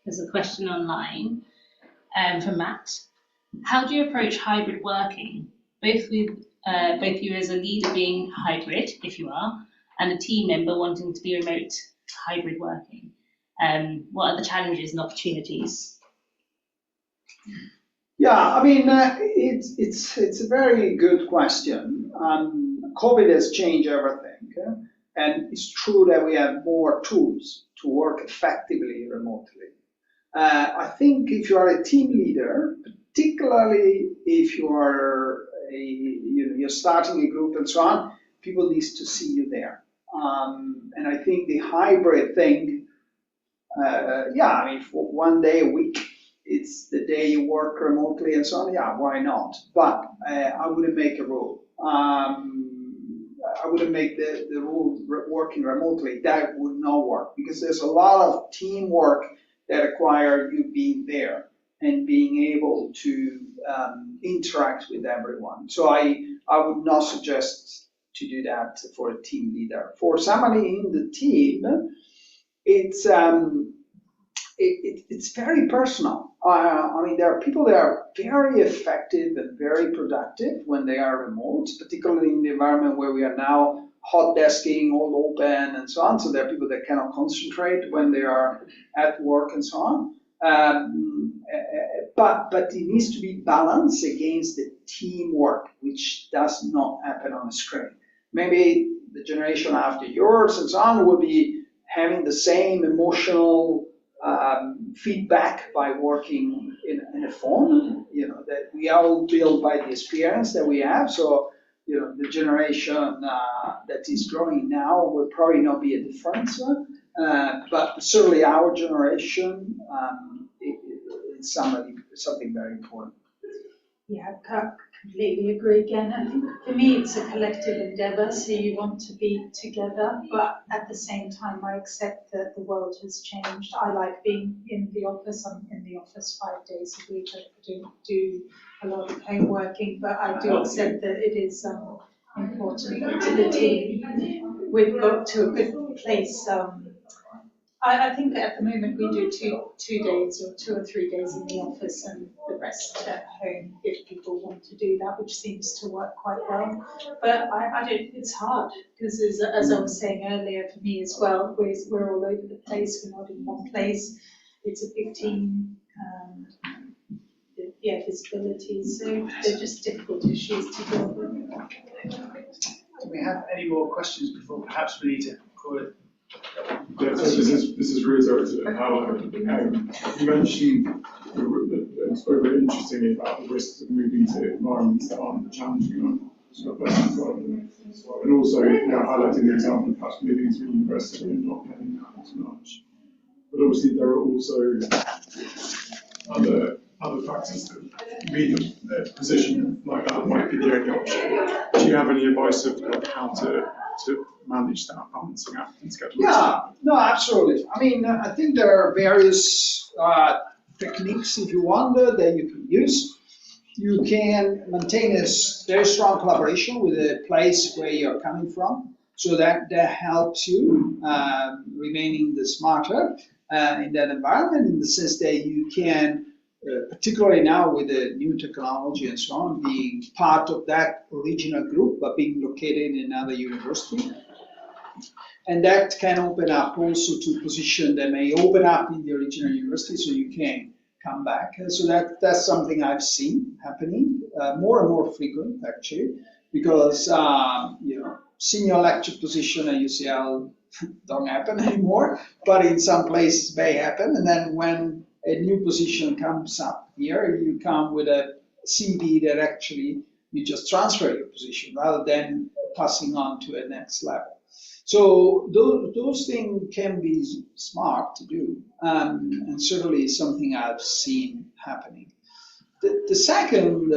There's a question online from Matt. How do you approach hybrid working? Both you as a leader being hybrid, if you are, and a team member wanting to be remote hybrid working. What are the challenges and opportunities? Yeah, I mean, it's a very good question. COVID has changed everything, and it's true that we have more tools to work effectively remotely. I think if you are a team leader, particularly if you are you're starting a group and so on, people need to see you there. And I think the hybrid thing, I mean, for 1 day a week, it's the day you work remotely and so on, why not? But I wouldn't make a rule. I wouldn't make the rule working remotely. That would not work because there's a lot of teamwork that require you being there and being able to interact with everyone. So I would not suggest to do that for a team leader. For somebody in the team, it's very personal. I mean, there are people that are very effective and very productive when they are remote, particularly in the environment where we are now hot desking, all open and so on. So there are people that cannot concentrate when they are at work and so on. But it needs to be balanced against the teamwork, which does not happen on the screen. Maybe the generation after yours and so on will be having the same emotional feedback by working in a phone, that we are all built by the experience that we have. So, the generation that is growing now will probably not be a difference, but certainly our generation, it's something very important. Yeah, I completely agree again. I think for me it's a collective endeavour, so you want to be together, but at the same time I accept that the world has changed. I like being in the office. I'm in the office 5 days a week. I do a lot of home working, but I do accept that it is important to the team. We've got to a good place. I think that at the moment we do two days or 2 or 3 days in the office and the rest at home if people want to do that, which seems to work quite well. But I don't. It's hard because as I was saying earlier, for me as well, we're all over the place. We're not in one place. It's a big team. visibility. So they're just difficult issues to deal with. Do we have any more questions before perhaps we need to call it? Yeah, so this is really directed at Paolo. You mentioned and spoke very interestingly about the risks of moving to environments that aren't challenging enough. And also, highlighting the example of perhaps moving to university and not getting that as much. But obviously, there are also other factors that mean a position like that might be the only option. Do you have any advice of how to manage that balancing act and schedule? Yeah, no, absolutely. I mean, I think there are various techniques, if you want, that you can use. You can maintain a very strong collaboration with the place where you're coming from, so that helps you remaining the smarter in that environment, in the sense that you can, particularly now with the new technology and so on, being part of that original group, but being located in another university. And that can open up also to position that may open up in the original university, so you can come back. So that's something I've seen happening more and more frequent, actually, because senior lecture position at UCL don't happen anymore, but in some places may happen. And then when a new position comes up here, you come with a CV that actually you just transfer your position rather than passing on to a next level. So those things can be smart to do, and certainly something I've seen happening. The second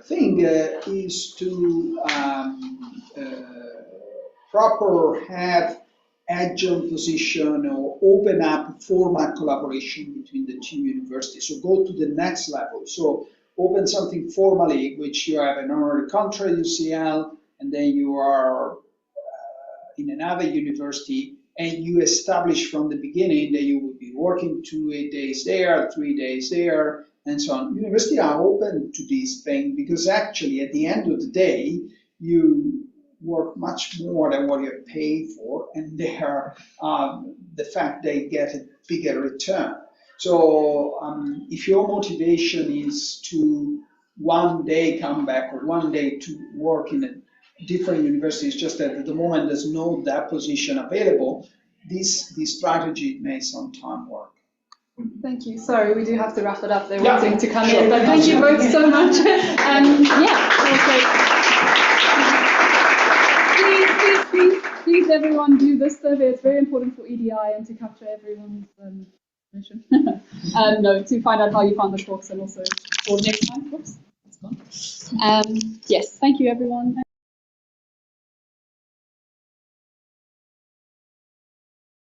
thing is to proper have adjunct position or open up formal collaboration between the two universities. So go to the next level. So open something formally, which you have an honorary contract at UCL, and then you are in another university, and you establish from the beginning that you will be working 2 days there, 3 days there, and so on. Universities are open to this thing because actually at the end of the day, you work much more than what you're paid for, and there, the fact they get a bigger return. So if your motivation is to one day come back or one day to work in a different universities, just that at the moment there's no that position available, this strategy may sometime work. Thank you. Sorry, we do have to wrap it up. They're Yeah, wanting to come sure. in, but thank you both so much. Please, everyone, do this survey. It's very important for EDI and to capture everyone's mission. To find out how you found the talks and also for next time. Oops, it's gone. Yes, thank you, everyone.